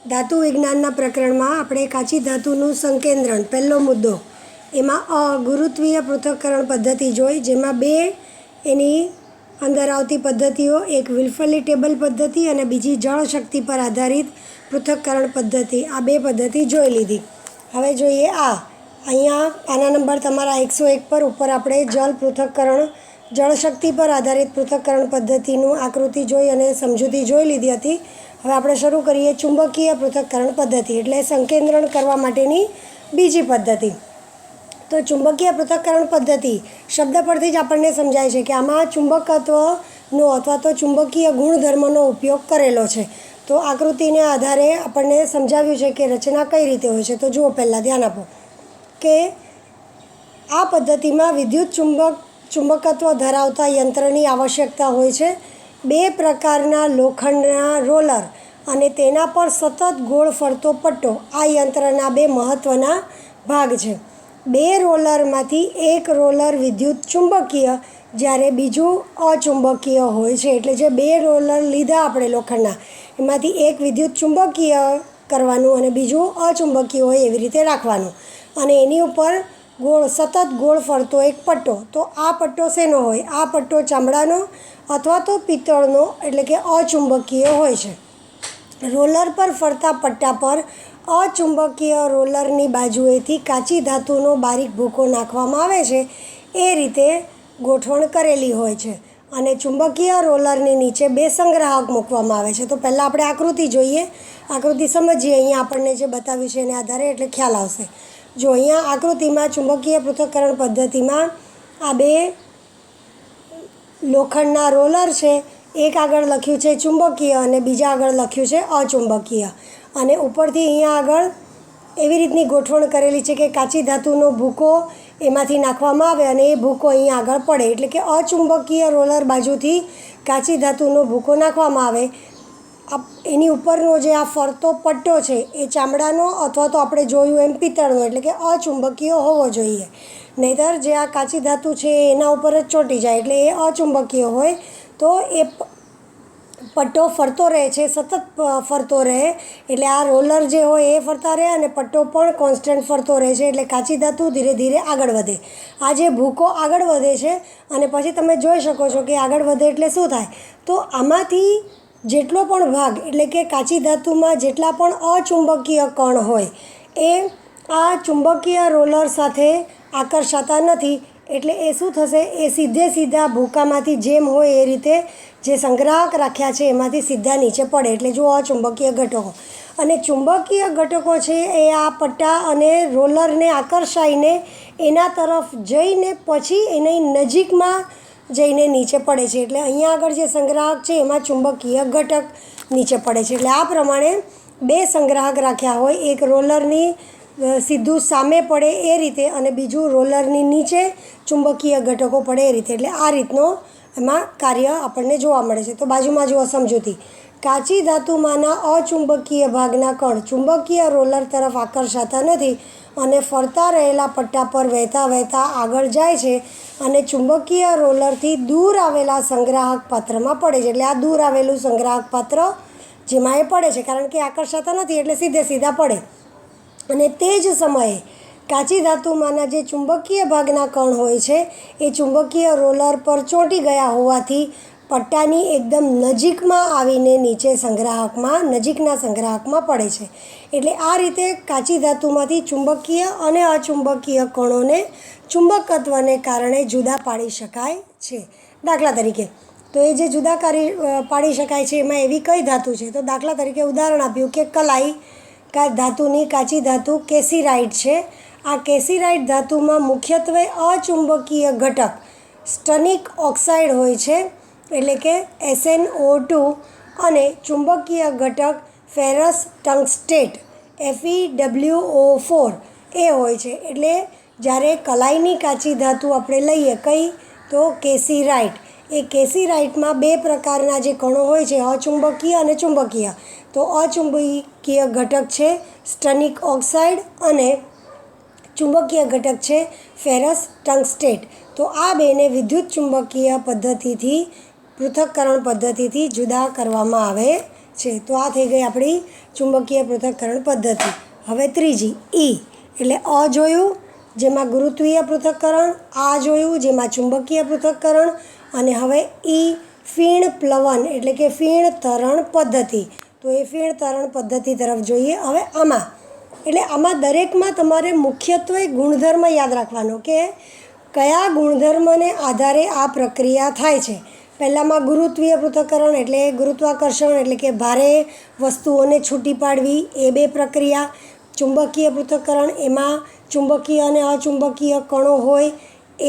धातु विज्ञानना प्रकरणमां आपणे काची धातुनुं संकेन्द्रण पहेलो मुद्दो एमां गुरुत्वीय पृथक्करण पद्धति जोई, जेमां बे एनी अंदर आवती पद्धतिओ, एक विल्फली टेबल पद्धति अने बीजी जळशक्ति पर आधारित पृथक्करण पद्धति। आ बे पद्धति जोई लीधी। हवे जोईए अहींया आना नंबर तमारा 101 पर ऊपर आपणे जल पृथक्करण जळशक्ति पर आधारित पृथक्करण पद्धतिनुं आकृति जोई अने समजूती जोई लीधी हती। हवे आपणे शरू करीए चुंबकीय पृथक्करण पद्धति एटले संकेन्द्रण करवा माटेनी बीजी पद्धति। तो चुंबकीय पृथक्करण पद्धति शब्द परथी ज आपणने समजाय छे कि आमां चुंबकत्वनो अथवा तो चुंबकीय गुणधर्मनो उपयोग करेलो छे। तो आकृतिने आधारे आपणने समजाव्युं छे कि रचना कई रीते होय छे। तो जुओ पहेला ध्यान आपो कि आ पद्धतिमां विद्युत चुंबकत्व धरावता यंत्रनी आवश्यकता होय छे। बे प्रकारना लोखंडना रोलर अने तेना पर सतत गोळ फरतो पट्टो आ यंत्रना बे महत्वना भाग छे। बे रोलरमांथी एक रोलर विद्युत चुंबकीय ज्यारे बीजुं अचुंबकीय होय छे। एटले जे बे रोलर लीधा आपणे लोखंडना एमांथी एक विद्युत चुंबकीय करवानुं अने बीजुं अचुंबकीय होय एवी रीते राखवानुं अने एनी उपर गोळ सतत गोळ फरतो एक पट्टो। तो आ पट्टो शेनो होय? आ पट्टो चामडानो अथवा तो पित्तळनो एटले के अचुंबकीय होय छे। रोलर पर फरता पट्टा पर अचुंबकीय रोलरनी बाजुएथी काची धातुनो बारीक भूको नाखवामां आवे छे। ए रीते गोठवण करेली होय छे अने चुंबकीय रोलरनी नीचे बे संग्राहक मूकवामां आवे छे। तो पहेला आपणे आकृति जोईए, आकृति समजीए। अहींया आपणने जे बताव्युं छे एने आधारे एटले ख्याल आवशे। जो अहींया आकृतिमां चुंबकीय पृथक्करण पद्धतिमां आ बे लोखंडना रोलर छे, एक आगळ लख्युं छे चुंबकीय अने बीजा आगळ लख्युं छे अचुंबकीय अने उपरथी अहींया आगळ एवी रीतनी गोठवण करेली छे कि काची धातुनो भूको एमांथी नाखवामां आवे अने ए भूको अहींया आगळ पड़े। एटले के अचुंबकीय रोलर बाजुथी काची धातुनो भूको नाखवामां आवे। एनी उपरनो जे आ फरतो पट्टो छे ए चामडानो अथवा तो आपणे जोयुं एम पित्तळनो एटले के अचुंबकीय होवो जोईए। नहींतर जे आ काची धातु छे एना उपर ज ચોંટી जाय एटले ए अचुंबकीय होय। तो ए पट्टो फरतो रहे छे, सतत फरतो रहे एटले आ रोलर जे होय ए फरता रहे अने पट्टो पण कॉन्स्टન્ટ फरतो रहे छे एटले काची धातु धीरे धीरे आगळ वधे। आ जे भूको आगळ वधे छे अने पछी तमे जोई शको छो कि आगळ वधे एटले शुं थाय। तो आमांथी जेटलो पण भाग एटले के काची धातुमां जेटला पण अचुंबकीय कण होय ए आ चुंबकीय रोलर साथे आकर्षाता नथी। एटले ए शुं थशे, ए सीधे सीधा भूकामांथी जेम होय ए रीते जे संग्राहक राख्या छे एमांथी सीधा नीचे पड़े एटले जो अचुंबकीय घटको अने चुंबकीय घटको छे ए आ पट्टा अने रोलरने आकर्षाईने एना तरफ जईने पछी एनी नजीकमां जईने नीचे पड़े छे। एटले अहींया आगळ जे संग्राहक छे एमां चुंबकीय घटक नीचे पड़े छे। एटले आ प्रमाणे बे संग्राहक राख्या होय, एक रोलरनी सीधું सामे पड़े ए रीते अने बीजुं रोलरनी नीचे चुंबकीय घटको पड़े ए रीते। एटले आ रीतनो एमां कार्य आपणने जोवा मळे छे। तो बाजुमां जुओ समजूती। काची धातुमांना अचुंबकीय भागना कण चुंबकीय रोलर तरफ आकर्षाता नथी अने फरता रहेला पट्टा पर वहेता वहेता आगळ जाय छे अने चुंबकीय रोलरथी दूर आवेला संग्राहक पात्रमां पड़े छे। एटले आ दूर आवेलुं संग्राहक पात्र जेमां ए पड़े छे कारण के आकर्षाता नथी एटले सीधे सीधा पड़े। अने ते ज समये काची धातुमांना जे चुंबकीय भागना कण होय छे ए चुंबकीय रोलर पर ચોંટી गया होवाथी पट्टानी एकदम नजीकमां आवीने नीचे संग्राहकमां नजीकना संग्राहकमां पड़े छे। एटले आ रीते काची धातुमांथी चुंबकीय अने अचुंबकीय कणोने चुंबकत्वने कारणे जुदा पाड़ी शकाय छे। दाखला तरीके तो ए जे जुदा पाड़ी शकाय छे एमां एवी कई धातु छे। तो दाखला तरीके उदाहरण आप्युं कि कलाई धातुनी काची धातु केसीराइट है। आ केसीराइट धातुमां मुख्यत्वे अचुंबकीय घटक स्टनिक ऑक्साइड होय छे एटले के SnO2 अने चुंबकीय घटक फेरस टंगस्टेट FeWO4 ए होय छे। एटले ज्यारे कलाईनी काची धातु आपणे लईए कई तो केसीराइट, ए केसीराइटमां बे प्रकारना जे कणो होय छे अचुंबकीय अने चुंबकीय। तो अचुंबकीय घटक छे स्टनिक ऑक्साइड अने चुंबकीय घटक छे फेरस टंगस्टेट। तो आ बेने विद्युत चुंबकीय पद्धतिथी पृथक्करण पद्धतिथी जुदा करवामां आवे છે. તો આ થઈ ગઈ આપણી ચુંબકીય પૃથક્કરણ પદ્ધતિ. હવે ત્રીજી ઈ એટલે અ જોયું જેમાં ગુરુત્વીય પૃથક્કરણ, આ જોયું જેમાં ચુંબકીય પૃથક્કરણ, અને હવે ઈ ફીણ પ્લવન એટલે કે ફીણ તરણ પદ્ધતિ. તો એ ફીણ તરણ પદ્ધતિ તરફ જોઈએ. હવે આમાં દરેકમાં તમારે મુખ્યત્વે ગુણધર્મ યાદ રાખવાનો કે કયા ગુણધર્મને આધારે આ પ્રક્રિયા થાય છે. પહેલાંમાં ગુરુત્વીય પૃથક્કરણ એટલે ગુરુત્વાકર્ષણ એટલે કે ભારે વસ્તુઓને છૂટી પાડવી, એ બે પ્રક્રિયા. ચુંબકીય પૃથક્કરણ એમાં ચુંબકીય અને અચુંબકીય કણો હોય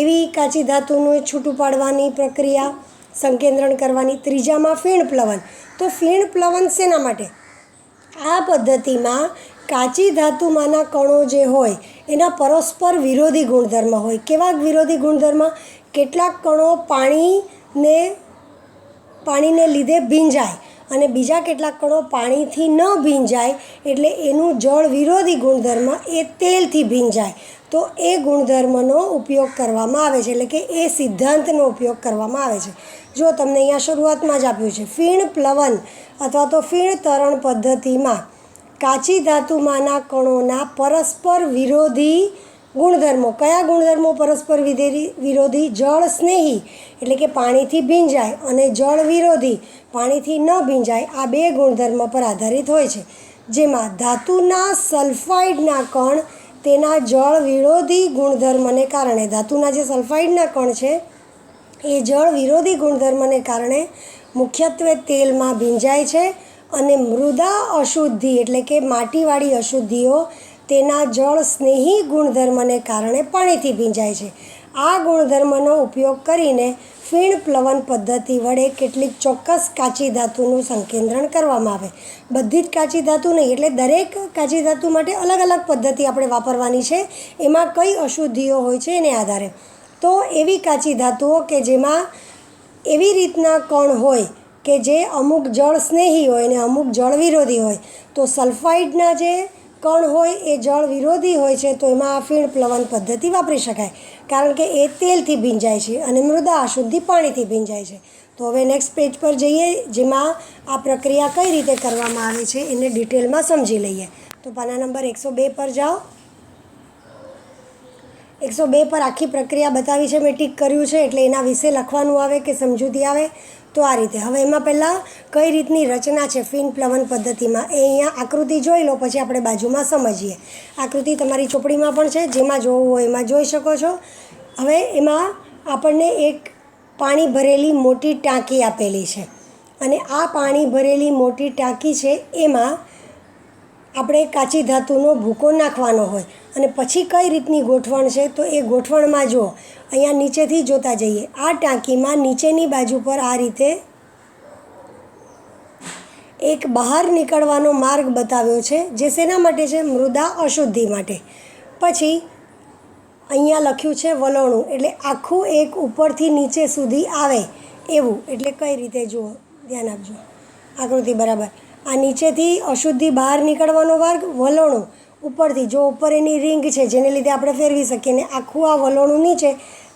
એવી કાચી ધાતુનું છૂટું પાડવાની પ્રક્રિયા, સંકેન્દ્રણ કરવાની. ત્રીજામાં ફીણ પ્લવન. તો ફીણ પ્લવન શેના માટે? આ પદ્ધતિમાં કાચી ધાતુમાંના કણો જે હોય એના પરસ્પર વિરોધી ગુણધર્મ હોય. કેવા વિરોધી ગુણધર્મ? કેટલાક કણો પાણીને લીધે ભીંજાય અને બીજા કેટલાક કણો પાણીથી ન ભીંજાય એટલે એનું જળ વિરોધી ગુણધર્મ એ તેલથી ભીંજાય. તો એ ગુણધર્મનો ઉપયોગ કરવામાં આવે છે, એટલે કે એ સિદ્ધાંતનો ઉપયોગ કરવામાં આવે છે. જો તમને અહીંયા શરૂઆતમાં જ આપ્યું છે ફીણ પ્લવન અથવા તો ફીણ તરણ પદ્ધતિમાં કાચી ધાતુમાંના કણોના પરસ્પર વિરોધી ગુણધર્મો. કયા ગુણધર્મો પરસ્પર વિરોધી? જળ સ્નેહી એટલે કે પાણીથી ભીંજાય અને જળ વિરોધી પાણીથી ન ભીંજાય. આ બે ગુણધર્મ પર આધારિત હોય છે. જેમાં ધાતુના સલ્ફાઇડના કણ તેના જળ વિરોધી ગુણધર્મને કારણે, ધાતુના જે સલ્ફાઇડના કણ છે એ જળ વિરોધી ગુણધર્મને કારણે મુખ્યત્વે તેલમાં ભીંજાય છે અને મૃદા અશુદ્ધિ એટલે કે માટીવાળી અશુદ્ધિઓ તેના જળ સ્નેહી ગુણધર્મને કારણે પાણીથી ભીંજાય છે. આ ગુણધર્મનો ઉપયોગ કરીને ફીણ પ્લવન પદ્ધતિ વડે કેટલીક ચોક્કસ કાચી ધાતુનું સંકેન્દ્રણ કરવામાં આવે. બધી જ કાચી ધાતુ નહીં, એટલે દરેક કાચી ધાતુ માટે અલગ અલગ પદ્ધતિ આપણે વાપરવાની છે. એમાં કઈ અશુદ્ધિઓ હોય છે એને આધારે. તો એવી કાચી ધાતુઓ કે જેમાં એવી રીતના કણ હોય કે જે અમુક જળ સ્નેહી હોય અને અમુક જળ વિરોધી હોય. તો સલ્ફાઇડના જે કણ હોય એ જળ વિરોધી હોય છે, તો એમાં આ ફીણ પ્લવન પદ્ધતિ વાપરી શકાય, કારણ કે એ તેલથી ભીંજાય છે અને મૃદા અશુદ્ધિ પાણીથી ભીંજાય છે. તો હવે નેક્સ્ટ પેજ પર જઈએ, જેમાં આ પ્રક્રિયા કઈ રીતે કરવામાં આવે છે એને ડિટેલમાં સમજી લઈએ. તો પાના નંબર 102 પર જાઓ. 102 પર આખી પ્રક્રિયા બતાવી છે, મેં ટીક કર્યું છે એટલે એના વિશે લખવાનું આવે કે સમજૂતી આવે. તો આ રીતે. હવે એમાં પહેલાં કઈ રીતની રચના છે ફીણ પ્લવન પદ્ધતિમાં એ અહીંયા આકૃતિ જોઈ લો, પછી આપણે બાજુમાં સમજીએ. આકૃતિ તમારી ચોપડીમાં પણ છે, જેમાં જોવું હોય એમાં જોઈ શકો છો. હવે એમાં આપણને એક પાણી ભરેલી મોટી ટાંકી આપેલી છે અને આ પાણી ભરેલી મોટી ટાંકી છે એમાં આપણે કાચી ધાતુનો ભૂકો નાખવાનો હોય અને પછી કઈ રીતની ગોઠવણ છે તો એ ગોઠવણમાં જો અહીંયા નીચેથી જોતા જઈએ. આ ટાંકીમાં નીચેની બાજુ પર આ રીતે એક બહાર નીકળવાનો માર્ગ બતાવ્યો છે, જે શેના માટે છે? મૃદા અશુદ્ધિ માટે. પછી અહીંયા લખ્યું છે વલોણું, એટલે આખું એક ઉપરથી નીચે સુધી આવે એવું. એટલે કઈ રીતે જુઓ, ધ્યાન આપજો આકૃતિ બરાબર. આ નીચેથી અશુદ્ધિ બહાર નીકળવાનો માર્ગ, વલોણું ઉપરથી, જો ઉપર એની રિંગ છે જેને લીધે આપણે ફેરવી શકીએ, ને આખું આ વલોણું નીચે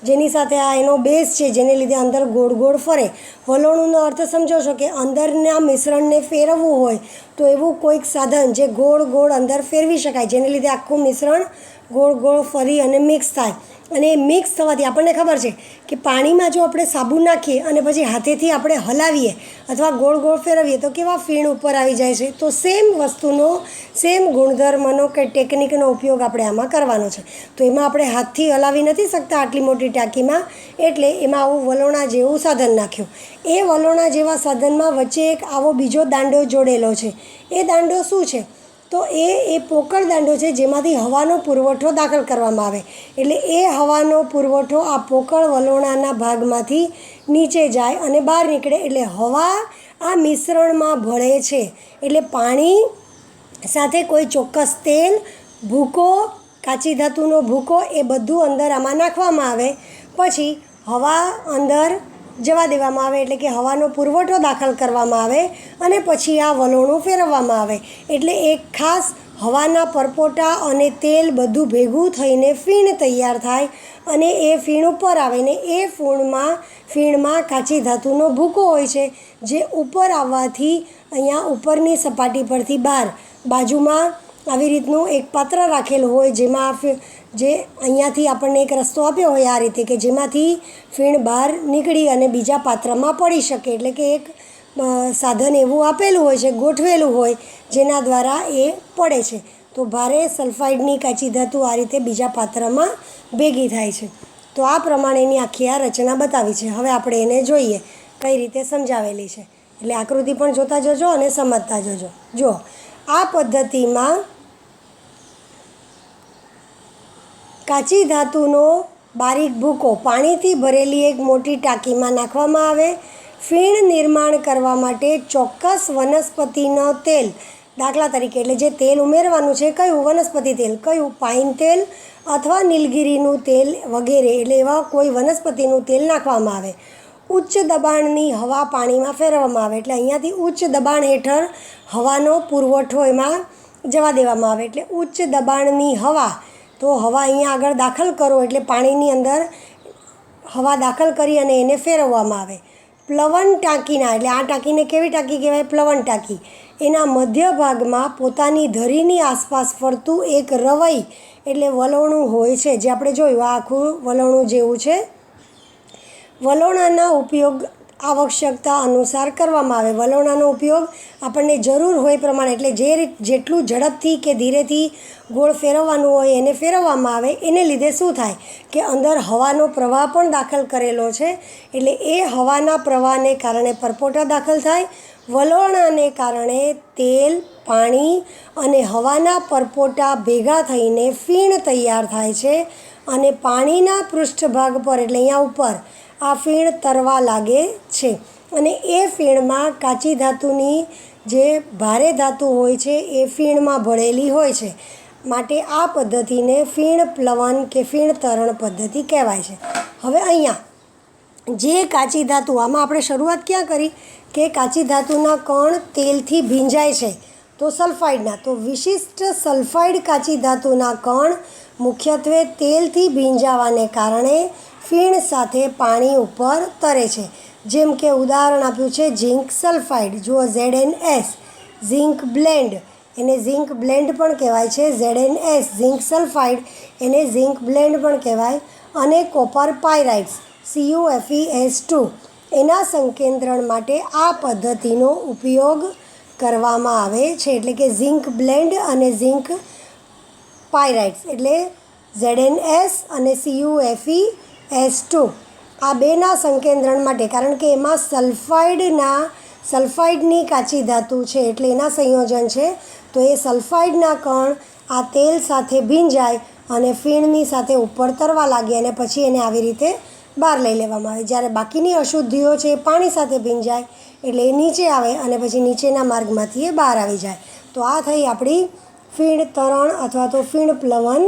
જેની સાથે આ એનો બેઝ છે જેને લીધે અંદર ગોળ ગોળ ફરે. વલોણુંનો અર્થ સમજો છો કે અંદરના મિશ્રણને ફેરવવું હોય તો એવું કોઈક સાધન જે ગોળ ગોળ અંદર ફેરવી શકાય, જેને લીધે આખું મિશ્રણ ગોળ ગોળ ફરી અને મિક્સ થાય. અને મિક્સ થવાથી આપણને ખબર છે કે પાણીમાં જો આપણે સાબુ નાખીએ અને પછી હાથેથી આપણે હલાવીએ અથવા ગોળ ગોળ ફેરવીએ તો કેવા ફીણ ઉપર આવી જાય છે. તો સેમ વસ્તુનો, સેમ ગુણધર્મનો કે ટેકનિકનો ઉપયોગ આપણે આમાં કરવાનો છે. તો એમાં આપણે હાથથી હલાવી નથી શકતા આટલી મોટી ટાંકીમાં, એટલે એમાં આવું વલોણા જેવું સાધન નાખ્યું. એ વલોણા જેવા સાધનમાં વચ્ચે એક આવો બીજો દાંડો જોડેલો છે. એ દાંડો શું છે? તો એ પોકળ દાંડો છે જેમાંથી હવાનો પુરવઠો દાખલ કરવામાં આવે. એટલે એ હવાનો પુરવઠો આ પોકળ વલોણાના ભાગમાંથી નીચે જાય અને બહાર નીકળે, એટલે હવા આ મિશ્રણમાં ભળે છે. એટલે પાણી સાથે કોઈ ચોક્કસ તેલ, ભૂકો, કાચી ધાતુનો ભૂકો એ બધું અંદર આમાં નાખવામાં આવે. પછી હવા અંદર જવા દેવામાં આવે, એટલે કે હવાનો પુરવઠો દાખલ કરવામાં આવે અને પછી આ વલોણું ફેરવવામાં આવે. એટલે એક ખાસ હવાના પરપોટા અને તેલ બધું ભેગું થઈને ફીણ તૈયાર થાય અને એ ફીણ ઉપર આવે ને એ ફીણમાં કાચી ધાતુનો ભૂકો હોય છે, જે ઉપર આવવાથી અહીંયા ઉપરની સપાટી પરથી બાજુમાં આવી રીતનું એક પાત્ર રાખેલું હોય, જેમાં જે અહીંયાથી આપણને એક રસ્તો આપ્યો હોય આ રીતે, કે જેમાંથી ફીણ બહાર નીકળી અને બીજા પાત્રમાં પડી શકે. એટલે કે એક સાધન એવું આપેલું હોય છે, ગોઠવેલું હોય, જેના દ્વારા એ પડે છે. તો ભારે સલ્ફાઇડની કાચી ધાતુ આ રીતે બીજા પાત્રમાં ભેગી થાય છે. તો આ પ્રમાણેની આખી આ રચના બતાવી છે. હવે આપણે એને જોઈએ કઈ રીતે સમજાવેલી છે. એટલે આકૃતિ પણ જોતા જજો અને સમજતા જજો. જો આ પદ્ધતિમાં કાચી ધાતુનો બારીક ભૂકો પાણીથી ભરેલી એક મોટી ટાંકીમાં નાખવામાં આવે. ફીણ નિર્માણ કરવા માટે ચોક્કસ વનસ્પતિનો તેલ, દાખલા તરીકે એટલે જે તેલ ઉમેરવાનું છે કયું વનસ્પતિ તેલ, કયું પાઇન તેલ અથવા નીલગિરીનું તેલ વગેરે, એટલે એવા કોઈ વનસ્પતિનું તેલ નાખવામાં આવે. ઉચ્ચ દબાણની હવા પાણીમાં ફેરવવામાં આવે. એટલે અહીંયાથી ઉચ્ચ દબાણ હેઠળ હવાનો પુરવઠો એમાં જવા દેવામાં આવે. એટલે ઉચ્ચ દબાણની હવા, તો હવા અહીંયા આગળ દાખલ કરો એટલે પાણીની અંદર હવા દાખલ કરી અને એને ફેરવવામાં આવે. પ્લવન ટાંકીના, એટલે આ ટાંકીને કેવી ટાંકી કહેવાય? પ્લવન ટાંકી. એના મધ્ય ભાગમાં પોતાની ધરીની આસપાસ ફરતું એક રવઈ એટલે વલોણું હોય છે, જે આપણે જોયું આ આખું વલોણું જેવું છે. વલોણાના ઉપયોગ આવશ્યકતા અનુસાર કરવામાં આવે. વલોણાનો ઉપયોગ આપણને જરૂર હોય પ્રમાણે, એટલે જેટલું ઝડપથી કે ધીરેથી ગોળ ફેરવવાનું હોય એને ફેરવવામાં આવે. એને લીધે શું થાય કે અંદર હવાનો પ્રવાહ પણ દાખલ કરેલો છે, એટલે એ હવાના પ્રવાહને કારણે પરપોટા દાખલ થાય. વલોણાને કારણે તેલ, પાણી અને હવાના પરપોટા ભેગા થઈને ફીણ તૈયાર થાય છે અને પાણીના પૃષ્ઠભાગ પર, એટલે અહીંયા ઉપર આ ફીણ તરવા લાગે છે અને એ ફીણમાં કાચી ધાતુની જે ભારે ધાતુ હોય છે એ ફીણમાં ભળેલી હોય છે. માટે આ પદ્ધતિને ફીણ પ્લવન કે ફીણ તરણ પદ્ધતિ કહેવાય છે. હવે અહીંયા જે કાચી ધાતુ, આમાં આપણે શરૂઆત ક્યાં કરી કે કાચી ધાતુના કણ તેલથી ભીંજાય છે, તો સલ્ફાઇડના, તો વિશિષ્ટ સલ્ફાઇડ કાચી ધાતુના કણ મુખ્યત્વે તેલથી ભીંજાવાને કારણે ફીણ સાથે પાણી ઉપર તરે છે. જેમ કે ઉદાહરણ આપ્યું છે ઝીંક સલ્ફાઇડ, જુઓ ZnS. ઝીંક બ્લેન્ડ, એને ઝીંક બ્લેન્ડ પણ કહેવાય છે. ZnS ઝીંક સલ્ફાઇડ, એને ઝીંક બ્લેન્ડ પણ કહેવાય. અને કોપર પાયરાઇટ્સ CuFeS2, એના સંકેન્દ્રણ માટે આ પદ્ધતિનો ઉપયોગ કરવામાં આવે છે. એટલે કે ઝીંક બ્લેન્ડ અને ઝીંક પાયરાઇટ્સ, એટલે ZnS અને CuFeS2 આ બેના સંકેન્દ્રણ માટે, કારણ કે એમાં સલ્ફાઇડની કાચી ધાતુ છે, એટલે એના સંયોજન છે. તો એ સલ્ફાઇડના કણ આ તેલ સાથે ભીંજાય અને ફીણની સાથે ઉપર તરવા લાગે અને પછી એને આવી રીતે બહાર લઈ લેવામાં આવે. જ્યારે બાકીની અશુદ્ધિઓ છે એ પાણી સાથે ભીંજાય એટલે એ નીચે આવે અને પછી નીચેના માર્ગમાંથી એ બહાર આવી જાય. તો આ થઈ આપણી ફીણ તરણ અથવા તો ફીણ પ્લવન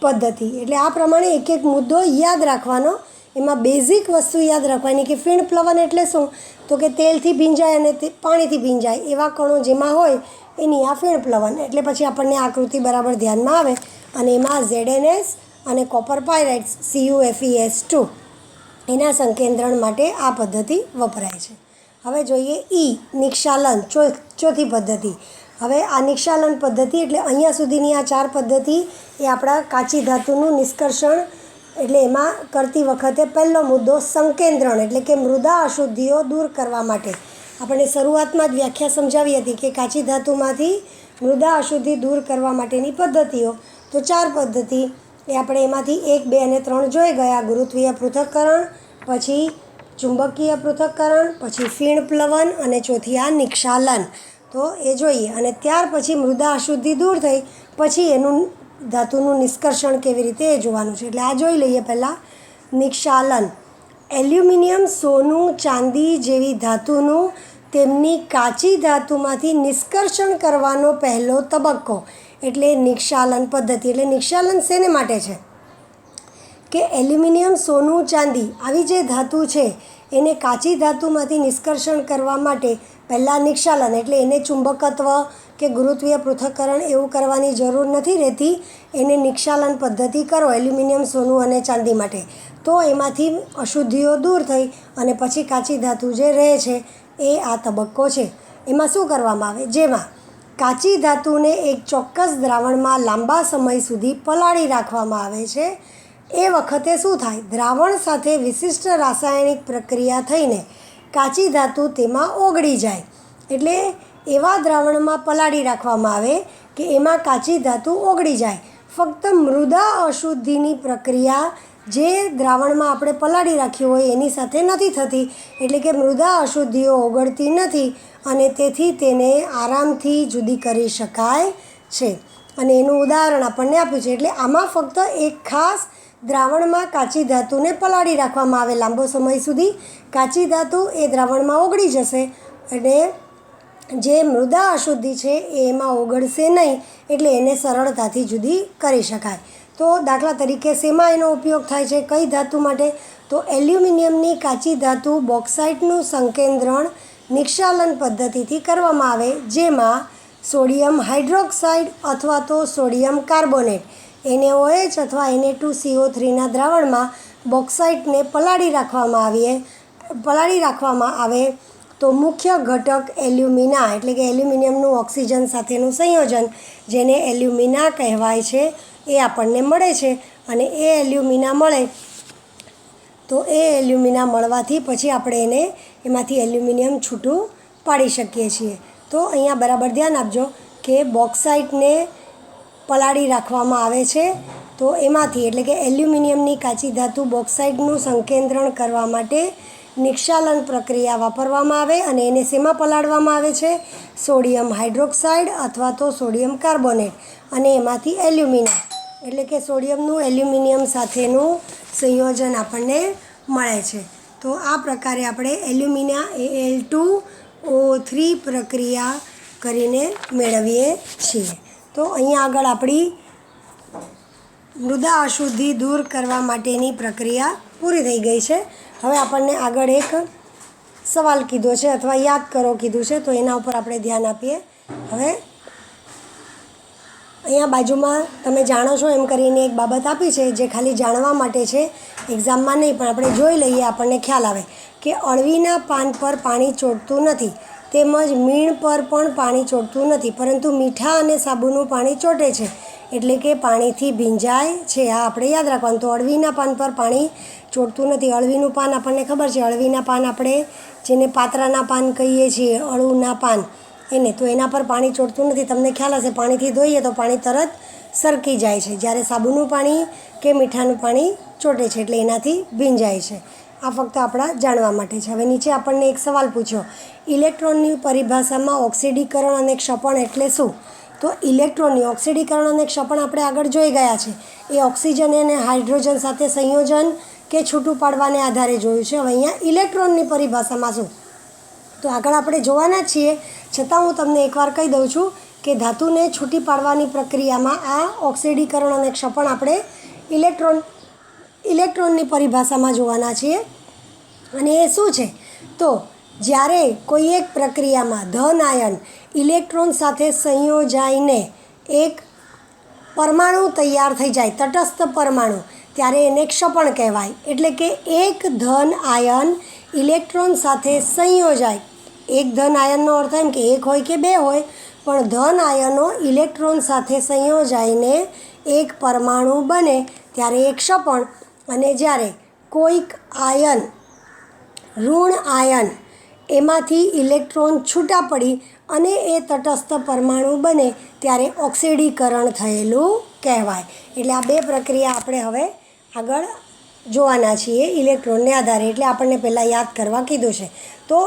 પદ્ધતિ. એટલે આ પ્રમાણે એક એક મુદ્દો યાદ રાખવાનો. એમાં બેઝિક વસ્તુ યાદ રાખવાની કે ફીણ પ્લવન એટલે શું, તો કે તેલથી ભીંજાય અને પાણીથી ભીંજાય એવા કણો જેમાં હોય એની આ ફીણ પ્લવન. એટલે પછી આપણને આકૃતિ બરાબર ધ્યાનમાં આવે અને એમાં ZnS અને કોપર પાયરાઇટ્સ CuFeS2 એના સંકેન્દ્રણ માટે આ પદ્ધતિ વપરાય છે. હવે જોઈએ નિક્ષાલન, ચોથી પદ્ધતિ. હવે આ નિક્ષાલન પદ્ધતિ એટલે અહીંયા સુધીની આ 4 પદ્ધતિ એ આપણા કાચી ધાતુનું નિષ્કર્ષણ, એટલે એમાં કરતી વખતે પહેલો મુદ્દો સંકેન્દ્રણ, એટલે કે મૃદા અશુદ્ધિઓ દૂર કરવા માટે. આપણે શરૂઆતમાં જ વ્યાખ્યા સમજાવી હતી કે કાચી ધાતુમાંથી મૃદા અશુદ્ધિ દૂર કરવા માટેની પદ્ધતિઓ. તો 4 પદ્ધતિ એ આપણે એમાંથી 1, 2 અને 3 જોઈ ગયા. ગુરુત્વીય પૃથક્કરણ, પછી ચુંબકીય પૃથક્કરણ, પછી ફીણ પ્લવન અને ચોથી આ નિક્ષાલન. તો એ જોઈએ અને ત્યાર પછી મૃદા અશુદ્ધિ દૂર થઈ પછી એનું ધાતુનું નિષ્કર્ષણ કેવી રીતે એ જોવાનું છે. એટલે આ જોઈ લઈએ પહેલાં નિક્ષાલન. એલ્યુમિનિયમ, સોનું, ચાંદી જેવી ધાતુનું તેમની કાચી ધાતુમાંથી નિષ્કર્ષણ કરવાનો પહેલો તબક્કો એટલે નિક્ષાલન પદ્ધતિ. એટલે નિક્ષાલન શેને માટે છે કે એલ્યુમિનિયમ, સોનું, ચાંદી આવી જે ધાતુ છે એને કાચી ધાતુમાંથી નિષ્કર્ષણ કરવા માટે પહેલાં નિક્ષાલન, એટલે એને ચુંબકત્વ કે ગુરુત્વીય પૃથ્થકરણ એવું કરવાની જરૂર નથી રહેતી. એને નિક્ષાલન પદ્ધતિ કરો એલ્યુમિનિયમ, સોનું અને ચાંદી માટે, તો એમાંથી અશુદ્ધિઓ દૂર થઈ અને પછી કાચી ધાતુ જે રહે છે એ આ તબક્કો છે. એમાં શું કરવામાં આવે, જેમાં કાચી ધાતુને એક ચોક્કસ દ્રાવણમાં લાંબા સમય સુધી પલાળી રાખવામાં આવે છે. એ વખતે શું થાય, દ્રાવણ સાથે વિશિષ્ટ રાસાયણિક પ્રક્રિયા થઈને કાચી ધાતુ તેમાં ઓગળી જાય. એટલે એવા દ્રાવણમાં પલાળી રાખવામાં આવે કે એમાં કાચી ધાતુ ઓગળી જાય. ફક્ત મૃદા અશુદ્ધિની પ્રક્રિયા જે દ્રાવણમાં આપણે પલાળી રાખ્યું હોય એની સાથે નથી થતી. એટલે કે મૃદા અશુદ્ધિઓ ઓગળતી નથી અને તેથી તેને આરામથી જુદી કરી શકાય છે. અને એનું ઉદાહરણ આપણને આપ્યું છે. એટલે આમાં ફક્ત એક ખાસ દ્રાવણમાં કાચી ધાતુને પલાળી રાખવામાં આવે લાંબો સમય સુધી. કાચી ધાતુ એ દ્રાવણમાં ઓગળી જશે અને જે મૃદા અશુદ્ધિ છે એ એમાં ઓગળશે નહીં, એટલે એને સરળતાથી જુદી કરી શકાય. તો દાખલા તરીકે શેમાં એનો ઉપયોગ થાય છે, કઈ ધાતુ માટે, તો એલ્યુમિનિયમની કાચી ધાતુ બોક્સાઇટનું સંકેન્દ્રણ નિક્ષાલન પદ્ધતિથી કરવામાં આવે, જેમાં સોડિયમ હાઇડ્રોક્સાઇડ અથવા તો સોડિયમ કાર્બોનેટ NaOH અથવા Na2CO3ના દ્રાવણમાં બોક્સાઇટને પલાળી રાખવામાં આવે તો મુખ્ય ઘટક એલ્યુમિના એટલે કે એલ્યુમિનિયમનું ઓક્સિજન સાથેનું સંયોજન જેને એલ્યુમિના કહેવાય છે એ આપણને મળે છે. અને એ એલ્યુમિના મળે તો એ એલ્યુમિના મળવાથી પછી આપણે એમાંથી એલ્યુમિનિયમ છૂટું પાડી શકીએ છીએ. તો અહીંયા બરાબર ધ્યાન આપજો કે બોક્સાઇટને પલાળી રાખવામાં આવે છે તો એમાંથી એટલે કે એલ્યુમિનિયમની કાચી ધાતુ બોક્સાઇટનું સંકેન્દ્રણ કરવા માટે નિક્ષાલન પ્રક્રિયા વાપરવામાં આવે અને એને શેમાં પલાળવામાં આવે છે, સોડિયમ હાઇડ્રોક્સાઇડ અથવા તો સોડિયમ કાર્બોનેટ અને એમાંથી એલ્યુમિના એટલે કે સોડિયમનું એલ્યુમિનિયમ સાથેનું સંયોજન આપણને મળે છે. તો આ પ્રકારે આપણે એલ્યુમિના Al2O3 પ્રક્રિયા કરીને મેળવીએ છીએ. તો અહીંયા આગળ આપણી મૃદા અશુદ્ધિ દૂર કરવા માટેની પ્રક્રિયા પૂરી થઈ ગઈ છે. હવે આપણને આગળ એક સવાલ કીધો છે અથવા યાદ કરો કીધું છે, તો એના ઉપર આપણે ધ્યાન આપીએ. હવે અહીંયા બાજુમાં તમે જાણો છો એમ કરીને એક બાબત આપી છે જે ખાલી જાણવા માટે છે, એક્ઝામમાં નહીં, પણ આપણે જોઈ લઈએ આપણને ખ્યાલ આવે કે અળવીના પાન પર પાણી ચોંટતું નથી, તેમજ મીણ પર પણ પાણી ચોંટતું નથી, પરંતુ મીઠા અને સાબુનું પાણી ચોંટે છે, એટલે કે પાણીથી ભીંજાય છે. આ આપણે યાદ રાખવાનું. તો અળવીના પાન પર પાણી ચોંટતું નથી. અળવીનું પાન આપણને ખબર છે, અળવીના પાન આપણે જેને પાત્રાના પાન કહીએ છીએ, અળુના પાન એને, તો એના પર પાણી ચોંટતું નથી. તમને ખ્યાલ હશે પાણીથી ધોઈએ તો પાણી તરત સરકી જાય છે, જ્યારે સાબુનું પાણી કે મીઠાનું પાણી ચોંટે છે એટલે એનાથી ભીંજાય છે. આ ફક્ત આપણા જાણવા માટે છે. હવે નીચે આપણને એક સવાલ પૂછ્યો, ઇલેક્ટ્રોનની પરિભાષામાં ઓક્સિડીકરણ અને ક્ષપણ એટલે શું? તો ઇલેક્ટ્રોનની ઓક્સિડીકરણ અને ક્ષપણ આપણે આગળ જોઈ ગયા છે. એ ઓક્સિજન અને હાઇડ્રોજન સાથે સંયોજન કે છૂટું પાડવાને આધારે જોયું છે. હવે અહીંયા ઇલેક્ટ્રોનની પરિભાષામાં શું, તો આગળ આપણે જોવાના છીએ, છતાં હું તમને એકવાર કહી દઉં છું કે ધાતુને છૂટી પાડવાની પ્રક્રિયામાં આ ઓક્સિડીકરણ અને ક્ષપણ આપણે ઇલેક્ટ્રોનની પરિભાષામાં જોવાના છીએ. અને એ શું છે, તો જ્યારે કોઈ એક પ્રક્રિયામાં ધન આયન ઇલેક્ટ્રોન સાથે સંયોજાઈને એક પરમાણુ તૈયાર થઈ જાય, તટસ્થ પરમાણુ, ત્યારે એને ક્ષપણ કહેવાય. એટલે કે એક ધન આયન ઇલેક્ટ્રોન સાથે સંયોજાય. એક ધન આયનનો અર્થ એમ કે એક હોય કે બે હોય, પણ ધન આયનો ઇલેક્ટ્રોન સાથે સંયોજાઈને એક પરમાણુ બને ત્યારે એક ક્ષપણ. અને જ્યારે કોઈક આયન ઋણ આયન એમાંથી ઇલેક્ટ્રોન છૂટા પડી અને એ તટસ્થ પરમાણુ બને ત્યારે ઓક્સિડીકરણ થયેલું કહેવાય. એટલે આ બે પ્રક્રિયા આપણે હવે આગળ જોવાના છીએ ઇલેક્ટ્રોનને આધારે. એટલે આપણને પહેલાં યાદ કરવા કીધું છે. તો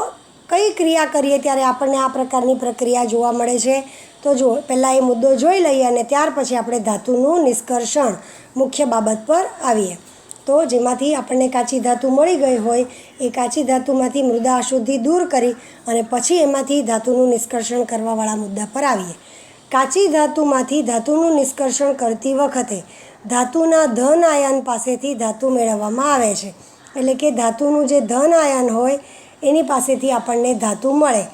કઈ ક્રિયા કરીએ ત્યારે આપણને આ પ્રકારની પ્રક્રિયા જોવા મળે છે, તો જો પહેલાં એ મુદ્દો જોઈ લઈએ અને ત્યાર પછી આપણે ધાતુનું નિષ્કર્ષણ મુખ્ય બાબત પર આવીએ. તો જેમાંથી આપણને કાચી ધાતુ મળી ગઈ હોય એ કાચી ધાતુમાંથી મૃદા અશુદ્ધિ દૂર કરી અને પછી એમાંથી ધાતુનું નિષ્કર્ષણ કરવાવાળા મુદ્દા પર આવીએ. કાચી ધાતુમાંથી ધાતુનું નિષ્કર્ષણ કરતી વખતે ધાતુના ધન આયન પાસેથી ધાતુ મેળવવામાં આવે છે. એટલે કે ધાતુનું જે ધન આયન હોય એની પાસેથી આપણને ધાતુ મળે.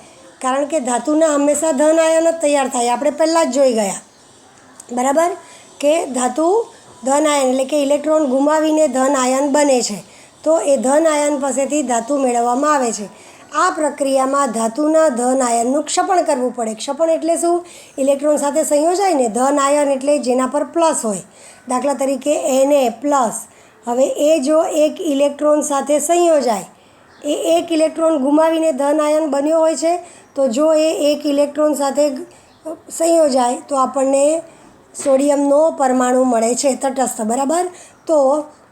કારણ કે ધાતુના હંમેશા ધન આયન જ તૈયાર થાય. આપણે પહેલાં જ જોઈ ગયા, બરાબર, કે ધાતુ ધન આયન એટલે કે ઇલેક્ટ્રોન ગુમાવીને ધન આયન બને છે. તો એ ધન આયન પાસેથી ધાતુ મેળવવામાં આવે છે. આ પ્રક્રિયામાં ધાતુના ધન આયનનું ક્ષપણ કરવું પડે. ક્ષપણ એટલે શું? ઇલેક્ટ્રોન સાથે સંયોજાય ને. ધન આયન એટલે જેના પર પ્લસ હોય. દાખલા તરીકે Na+. હવે એ જો એક ઇલેક્ટ્રોન સાથે સંયોજાય, એ એક ઇલેક્ટ્રોન ગુમાવીને ધન આયન બન્યો હોય છે. તો જો એ એક ઇલેક્ટ્રોન સાથે સંયોજાય તો આપણને સોડિયમનો પરમાણુ મળે છે તટસ્થ, બરાબર. તો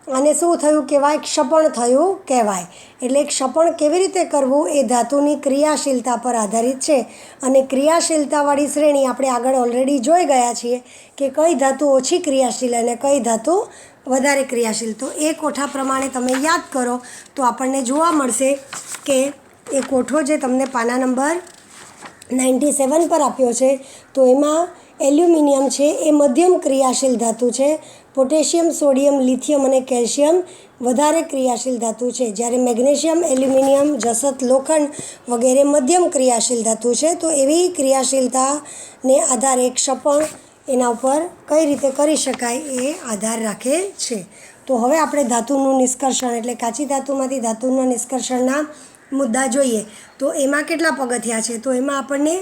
આને શું થયું કહેવાય? ક્ષપણ થયું કહેવાય. એટલે ક્ષપણ કેવી રીતે કરવું એ ધાતુની ક્રિયાશીલતા પર આધારિત છે. અને ક્રિયાશીલતાવાળી શ્રેણી આપણે આગળ ઓલરેડી જોઈ ગયા છીએ કે કઈ ધાતુ ઓછી ક્રિયાશીલ અને કઈ ધાતુ વધારે ક્રિયાશીલ. તો એ કોઠા પ્રમાણે તમે યાદ કરો તો આપણને જોવા મળશે કે એ કોઠો જે તમને પાના નંબર 97 પર આપ્યો છે તો એમાં એલ્યુમિનિયમ છે એ મધ્યમ ક્રિયાશીલ ધાતુ છે. પોટેશિયમ, સોડિયમ, લિથિયમ અને કેલ્શિયમ વધારે ક્રિયાશીલ ધાતુ છે. જ્યારે મેગ્નેશિયમ, એલ્યુમિનિયમ, જસત, લોખંડ વગેરે મધ્યમ ક્રિયાશીલ ધાતુ છે. તો એવી ક્રિયાશીલતાને આધારે ક્ષપણ એના ઉપર કઈ રીતે કરી શકાય એ આધાર રાખે છે. તો હવે આપણે ધાતુનું નિષ્કર્ષણ એટલે કાચી ધાતુમાંથી ધાતુના નિષ્કર્ષણના મુદ્દા જોઈએ. તો એમાં કેટલા પગથિયા છે? તો એમાં આપણને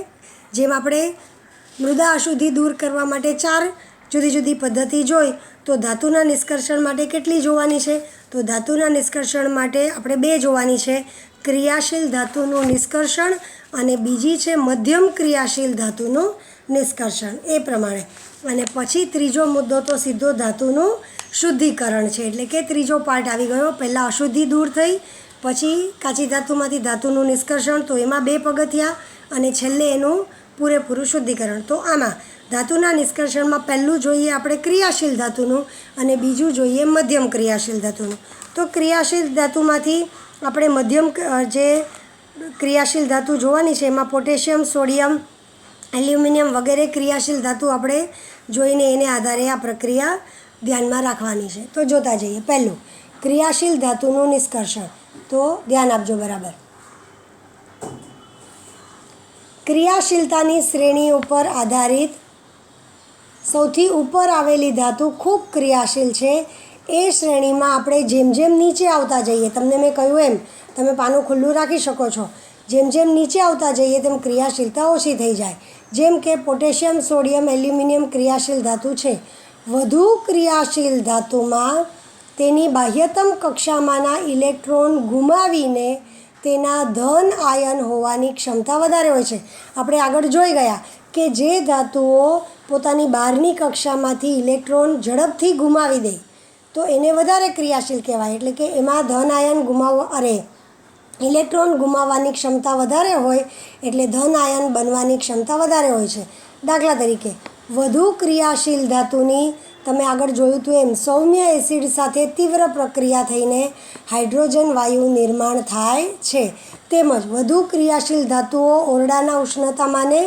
જેમ આપણે મૃદા અશુદ્ધિ દૂર કરવા માટે 4 જુદી જુદી પદ્ધતિ જોઈ, તો ધાતુના નિષ્કર્ષણ માટે કેટલી જોવાની છે? તો ધાતુના નિષ્કર્ષણ માટે આપણે 2 જોવાની છે. ક્રિયાશીલ ધાતુનું નિષ્કર્ષણ અને બીજી છે મધ્યમ ક્રિયાશીલ ધાતુનું નિષ્કર્ષણ. એ પ્રમાણે અને પછી ત્રીજો મુદ્દો તો સીધો ધાતુનું શુદ્ધિકરણ છે. એટલે કે ત્રીજો પાર્ટ આવી ગયો. પહેલાં અશુદ્ધિ દૂર થઈ, પછી કાચી ધાતુમાંથી ધાતુનું નિષ્કર્ષણ, તો એમાં 2 પગથિયા અને છેલ્લે એનું પૂરેપૂરું શુદ્ધિકરણ. તો આમાં ધાતુના નિષ્કર્ષણમાં પહેલું જોઈએ આપણે ક્રિયાશીલ ધાતુનું અને બીજું જોઈએ મધ્યમ ક્રિયાશીલ ધાતુનું. તો ક્રિયાશીલ ધાતુમાંથી આપણે મધ્યમ જે ક્રિયાશીલ ધાતુ જોવાની છે એમાં પોટેશિયમ, સોડિયમ, એલ્યુમિનિયમ વગેરે ક્રિયાશીલ ધાતુ આપણે જોઈને એને આધારે આ પ્રક્રિયા ધ્યાનમાં રાખવાની છે. તો જોતા જઈએ. પહેલું ક્રિયાશીલ ધાતુનું નિષ્કર્ષણ. તો ધ્યાન આપજો બરાબર. ક્રિયાશીલતાની શ્રેણી ઉપર આધારિત સૌથી ઉપર આવેલી ધાતુ ખૂબ ક્રિયાશીલ છે. એ શ્રેણીમાં આપણે જેમ જેમ નીચે આવતા જઈએ, તમને મેં કહ્યું એમ તમે પાનું ખુલ્લું રાખી શકો છો, જેમ જેમ નીચે આવતા જઈએ તેમ ક્રિયાશીલતા ઓછી થઈ જાય. જેમ કે પોટેશિયમ, સોડિયમ, એલ્યુમિનિયમ ક્રિયાશીલ ધાતુ છે. વધુ ક્રિયાશીલ ધાતુમાં તેની બાહ્યતમ કક્ષામાંના ઇલેક્ટ્રોન ગુમાવીને તેના ધન આયન હોવાની ક્ષમતા વધારે હોય છે. આપણે આગળ જોઈ ગયા કે જે ધાતુઓ પોતાની બહારની કક્ષામાંથી ઇલેક્ટ્રોન ઝડપથી ગુમાવી દે તો એને વધારે ક્રિયાશીલ કહેવાય. એટલે કે એમાં ધન આયન ઇલેક્ટ્રોન ગુમાવવાની ક્ષમતા વધારે હોય એટલે ધન આયન બનવાની ક્ષમતા વધારે હોય છે. દાખલા તરીકે વધુ ક્રિયાશીલ ધાતુની તમે આગળ જોયું હતું એમ સૌમ્ય એસિડ સાથે તીવ્ર પ્રક્રિયા થઈને હાઇડ્રોજન વાયુ નિર્માણ થાય છે. તેમજ વધુ ક્રિયાશીલ ધાતુઓ ઓરડાના ઉષ્ણતામાને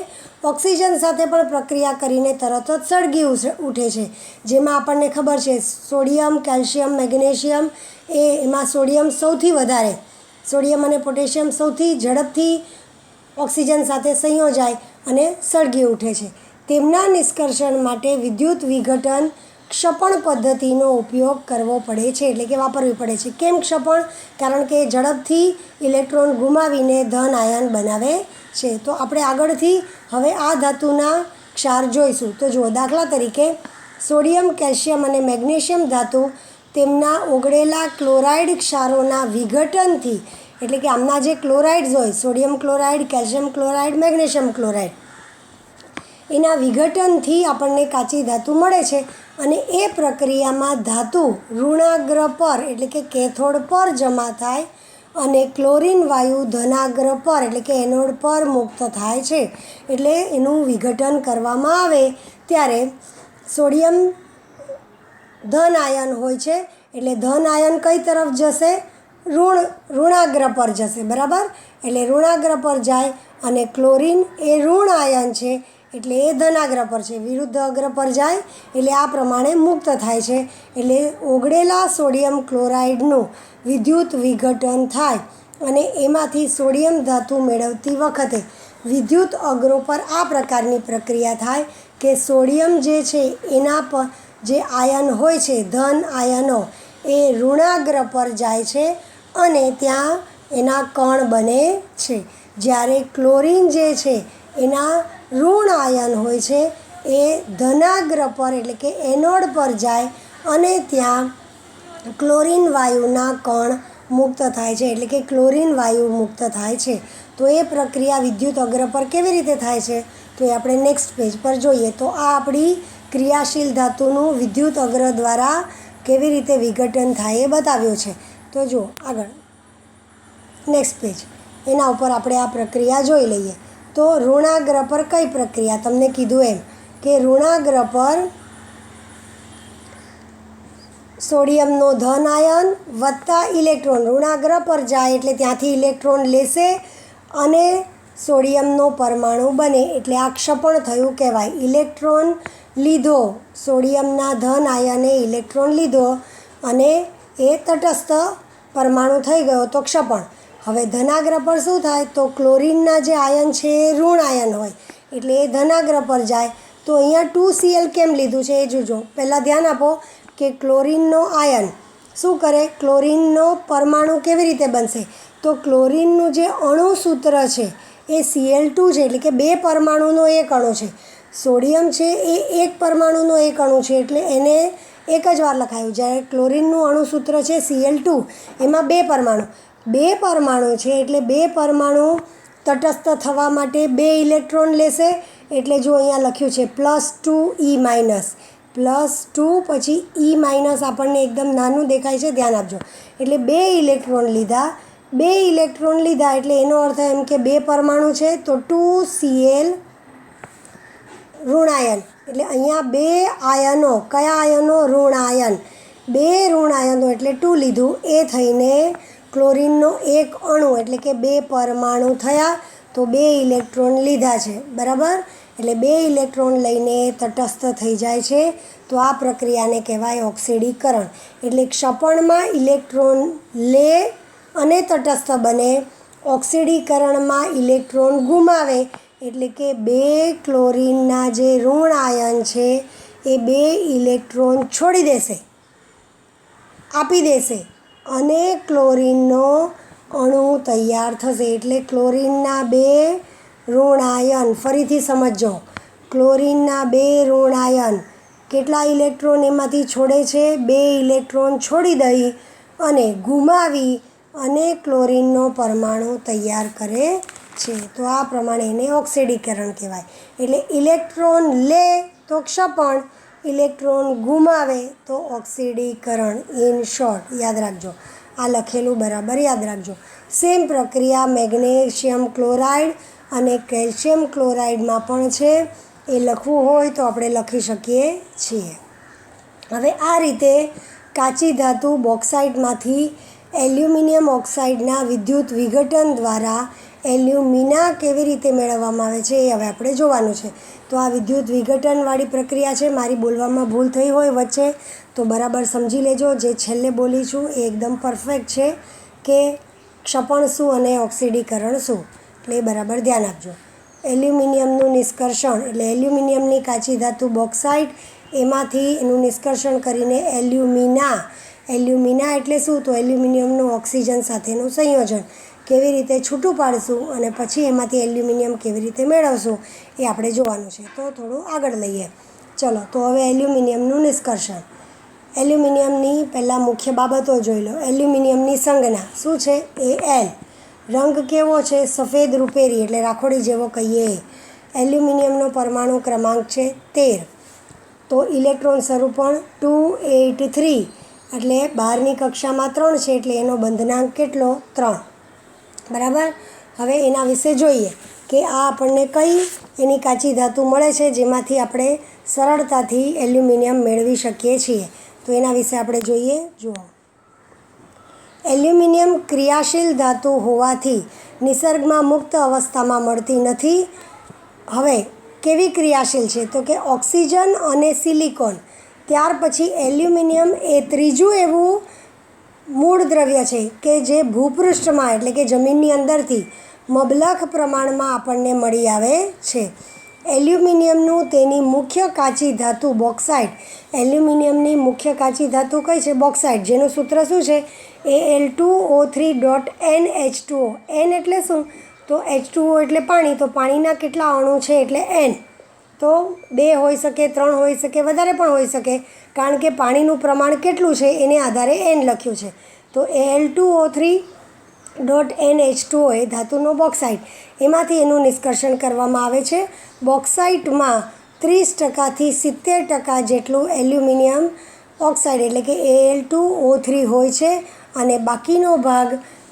ઓક્સિજન સાથે પણ પ્રક્રિયા કરીને તરત જ સળગી ઉઠે છે. જેમાં આપણને ખબર છે સોડિયમ, કેલ્શિયમ, મેગ્નેશિયમ એમાં સોડિયમ સૌથી વધારે, સોડિયમ અને પોટેશિયમ સૌથી ઝડપથી ઓક્સિજન સાથે સંયોજાય અને સળગી ઉઠે છે. તેમના નિષ્કર્ષણ માટે વિદ્યુત વિઘટન ક્ષપણ પદ્ધતિનો ઉપયોગ કરવો પડે છે, એટલે કે વાપરવી પડે છે. કેમ ક્ષપણ? કારણ કે ઝડપથી ઇલેક્ટ્રોન ગુમાવીને ધન આયન બનાવે છે. તો આપણે આગળથી હવે આ ધાતુના ક્ષાર જોઈશું. તો જુઓ, દાખલા તરીકે સોડિયમ, કેલ્શિયમ અને મેગ્નેશિયમ ધાતુ તેમના ઓગળેલા ક્લોરાઇડ ક્ષારોના વિઘટનથી, એટલે કે આમના જે ક્લોરાઇડ્સ હોય sodium chloride, calcium chloride, magnesium chloride, એના વિઘટનથી આપણને કાચી ધાતુ મળે છે. અને એ પ્રક્રિયામાં ધાતુ ઋણાગ્ર પર એટલે કે કેથોડ પર જમા થાય અને ક્લોરીન વાયુ ધનાગ્ર પર એટલે કે એનોડ પર મુક્ત થાય છે. એટલે એનું વિઘટન કરવામાં આવે ત્યારે સોડિયમ ધન આયન હોય છે. એટલે ધન આયન કઈ તરફ જશે? ઋણાગ્ર પર જશે, બરાબર. એટલે ઋણાગ્ર પર જાય અને ક્લોરીન એ ઋણ આયન છે એટલે એ ધનાગ્ર પર છે. વિરુદ્ધ અગ્ર પર જાય એટલે આ પ્રમાણે મુક્ત થાય છે. એટલે ઓગળેલા સોડિયમ ક્લોરાઇડનું વિદ્યુત વિઘટન થાય અને એમાંથી સોડિયમ ધાતુ મેળવતી વખતે વિદ્યુત અગ્રો પર આ પ્રકારની પ્રક્રિયા થાય કે સોડિયમ જે છે એના પર જે આયન હોય છે ધન આયનો એ ઋણાગ્ર પર જાય છે અને ત્યાં એના કણ બને છે. જ્યારે ક્લોરિન જે છે એના ઋણ આયન હોય છે એ ધનાગ્ર પર એટલે કે એનોડ પર જાય અને ત્યાં ક્લોરિન વાયુના કણ મુક્ત થાય છે એટલે કે ક્લોરિન વાયુ મુક્ત થાય છે. તો એ પ્રક્રિયા વિદ્યુત અગ્ર પર કેવી રીતે થાય છે તો એ આપણે નેક્સ્ટ પેજ પર જોઈએ. તો આ આપણી ક્રિયાશીલ ધાતુનું વિદ્યુત અગ્ર દ્વારા કેવી રીતે વિઘટન થાય એ બતાવ્યું છે. તો જુઓ આગળ નેક્સ્ટ પેજ, એના ઉપર આપણે આ પ્રક્રિયા જોઈ લઈએ. તો ઋણાગ્ર પર કઈ પ્રક્રિયા, તમને કીધું એમ કે ઋણાગ્ર પર સોડિયમનો ધન આયન વત્તા ઇલેક્ટ્રોન ઋણાગ્ર પર જાય એટલે ત્યાંથી ઇલેક્ટ્રોન લેશે અને સોડિયમનો પરમાણુ બને એટલે આ ક્ષપણ થયું કહેવાય. ઇલેક્ટ્રોન લીધો, સોડિયમના ધન આયને ઇલેક્ટ્રોન લીધો અને એ તટસ્થ પરમાણુ થઈ ગયો તો ક્ષપણ. હવે ધનાગ્ર પર શું થાય તો ક્લોરિનના જે આયન છે એ ઋણ આયન હોય એટલે એ ધનાગ્ર પર જાય. તો અહીંયા 2Cl કેમ લીધું છે એ જોજો. પહેલાં ધ્યાન આપો કે ક્લોરિનનો આયન શું કરે, ક્લોરિનનો પરમાણુ કેવી રીતે બનશે તો ક્લોરિનનું જે અણુ સૂત્ર છે એ Cl2 છે એટલે કે 2 પરમાણુનો એક અણુ છે. સોડિયમ છે એ 1 પરમાણુનો એક અણુ છે એટલે એને એક જ વાર લખાયું. જ્યારે ક્લોરિનનું અણુ સૂત્ર છે Cl2 એમાં 2 પરમાણુ છે એટલે 2 પરમાણુ તટસ્થ થવા માટે 2 ઇલેક્ટ્રોન લેશે એટલે જો અહીંયા લખ્યું છે +2E- +2 પછી E- આપણને એકદમ નાનું દેખાય છે, ધ્યાન આપજો. એટલે 2 ઇલેક્ટ્રોન લીધા એટલે એનો અર્થ એમ કે 2 પરમાણુ છે તો 2Cl ઋણાયન એટલે અહીંયા 2 આયનો, કયા આયનો ઋણ આયન, 2 ઋણ આયનો એટલે 2 લીધું એ થઈને ક્લોરિનનો એક અણુ એટલે કે 2 પરમાણુ થયા તો 2 ઇલેક્ટ્રોન લીધા છે બરાબર. એટલે 2 ઇલેક્ટ્રોન લઈને તટસ્થ થઈ જાય છે તો આ પ્રક્રિયાને કહેવાય ઓક્સિડીકરણ. એટલે ક્ષપણમાં ઇલેક્ટ્રોન લે અને તટસ્થ બને, ઓક્સિડીકરણમાં ઇલેક્ટ્રોન ગુમાવે એટલે કે 2 ક્લોરિનના જે ઋણ આયન છે એ 2 ઇલેક્ટ્રોન છોડી દેશે, આપી દેશે અને ક્લોરિનનો અણુ તૈયાર થશે. એટલે ક્લોરિનના 2 ઋણ આયન, ફરીથી સમજો, ક્લોરિનના 2 ઋણ આયન કેટલા ઇલેક્ટ્રોન એમાંથી છોડે છે, 2 ઇલેક્ટ્રોન છોડી દઈ અને ગુમાવી અને ક્લોરિનનો પરમાણુ તૈયાર કરે છે. તો આ પ્રમાણે એને ઓક્સિડીકરણ કહેવાય. એટલે ઇલેક્ટ્રોન લે તો ક્ષપણ, ઇલેક્ટ્રોન ગુમાવે તો ઓક્સિડીકરણ. ઇન શોર્ટ યાદ રાખજો, આ લખેલું બરાબર યાદ રાખજો. સેમ પ્રક્રિયા મેગ્નેશિયમ ક્લોરાઇડ અને કેલ્શિયમ ક્લોરાઇડમાં પણ છે. એ લખવું હોય તો આપણે લખી શકીએ છીએ. હવે આ રીતે કાચી ધાતુ બોક્સાઇટમાંથી એલ્યુમિનિયમ ઓક્સાઇડના વિદ્યુત વિઘટન દ્વારા એલ્યુમિના કેવી રીતે મેળવવામાં આવે છે એ હવે આપણે જોવાનું છે. તો આ વિદ્યુત વિઘટનવાળી પ્રક્રિયા છે. મારી બોલવામાં ભૂલ થઈ હોય વચ્ચે તો બરાબર સમજી લેજો. જે છેલ્લે બોલી છું એ એકદમ પરફેક્ટ છે કે ક્ષપણ શું અને ઓક્સિડીકરણ શું, એટલે એ બરાબર ધ્યાન આપજો. એલ્યુમિનિયમનું નિષ્કર્ષણ એટલે એલ્યુમિનિયમની કાચી ધાતુ બોક્સાઇટ એમાંથી એનું નિષ્કર્ષણ કરીને એલ્યુમિના એટલે શું તો એલ્યુમિનિયમનું ઓક્સિજન સાથેનું સંયોજન કેવી રીતે છૂટું પાડશું અને પછી એમાંથી એલ્યુમિનિયમ કેવી રીતે મેળવશું એ આપણે જોવાનું છે. તો થોડું આગળ લઈએ ચલો. તો હવે એલ્યુમિનિયમનું નિષ્કર્ષણ. એલ્યુમિનિયમની પહેલાં મુખ્ય બાબતો જોઈ લો. એલ્યુમિનિયમની સંજ્ઞા શું છે Al, રંગ કેવો છે સફેદ રૂપેરી એટલે રાખોડી જેવો કહીએ. એલ્યુમિનિયમનો પરમાણુ ક્રમાંક છે 13. તો ઇલેક્ટ્રોન સ્વરૂપણ 283 એટલે બહારની કક્ષામાં 3 છે એટલે એનો બંધનાંક કેટલો 3 બરાબર. હવે એના વિશે જોઈએ કે આ આપણને કઈ એની કાચી ધાતુ મળે છે જેમાંથી આપણે સરળતાથી એલ્યુમિનિયમ મેળવી શકીએ છીએ. તો એના વિશે આપણે જોઈએ. જુઓ, એલ્યુમિનિયમ ક્રિયાશીલ ધાતુ હોવાથી નિસર્ગમાં મુક્ત અવસ્થામાં મળતી નથી. હવે કેવી ક્રિયાશીલ છે તો કે ઓક્સિજન અને સિલિકોન, ત્યાર પછી એલ્યુમિનિયમ એ ત્રીજું એવું મૂળ દ્રવ્ય છે કે જે ભૂપૃષ્ઠમાં એટલે કે જમીનની અંદરથી મબલખ પ્રમાણમાં આપણને મળી આવે છે. એલ્યુમિનિયમનું તેની મુખ્ય કાચી ધાતુ બોક્સાઇટ. એલ્યુમિનિયમની મુખ્ય કાચી ધાતુ કઈ છે? બોક્સાઇટ, જેનું સૂત્ર શું છે? Al2O3.NH2O. N એટલે શું? તો H2O એટલે પાણી. તો પાણીના કેટલા અણુ છે એટલે N. તો 2 હોઈ શકે, 3 હોઈ શકે, વધારે પણ હોઈ શકે, કારણ કે પાણીનું પ્રમાણ કેટલું છે એને આધારે N લખ્યું છે. તો Al2O3.NH2O એ ધાતુનો બોક્સાઇટ. એમાંથી એનું નિષ્કર્ષણ કરવામાં આવે છે. બોક્સાઇટમાં 30%થી 70% જેટલું એલ્યુમિનિયમ ઓક્સાઇડ એટલે કે Al2O3 હોય છે અને બાકીનો ભાગ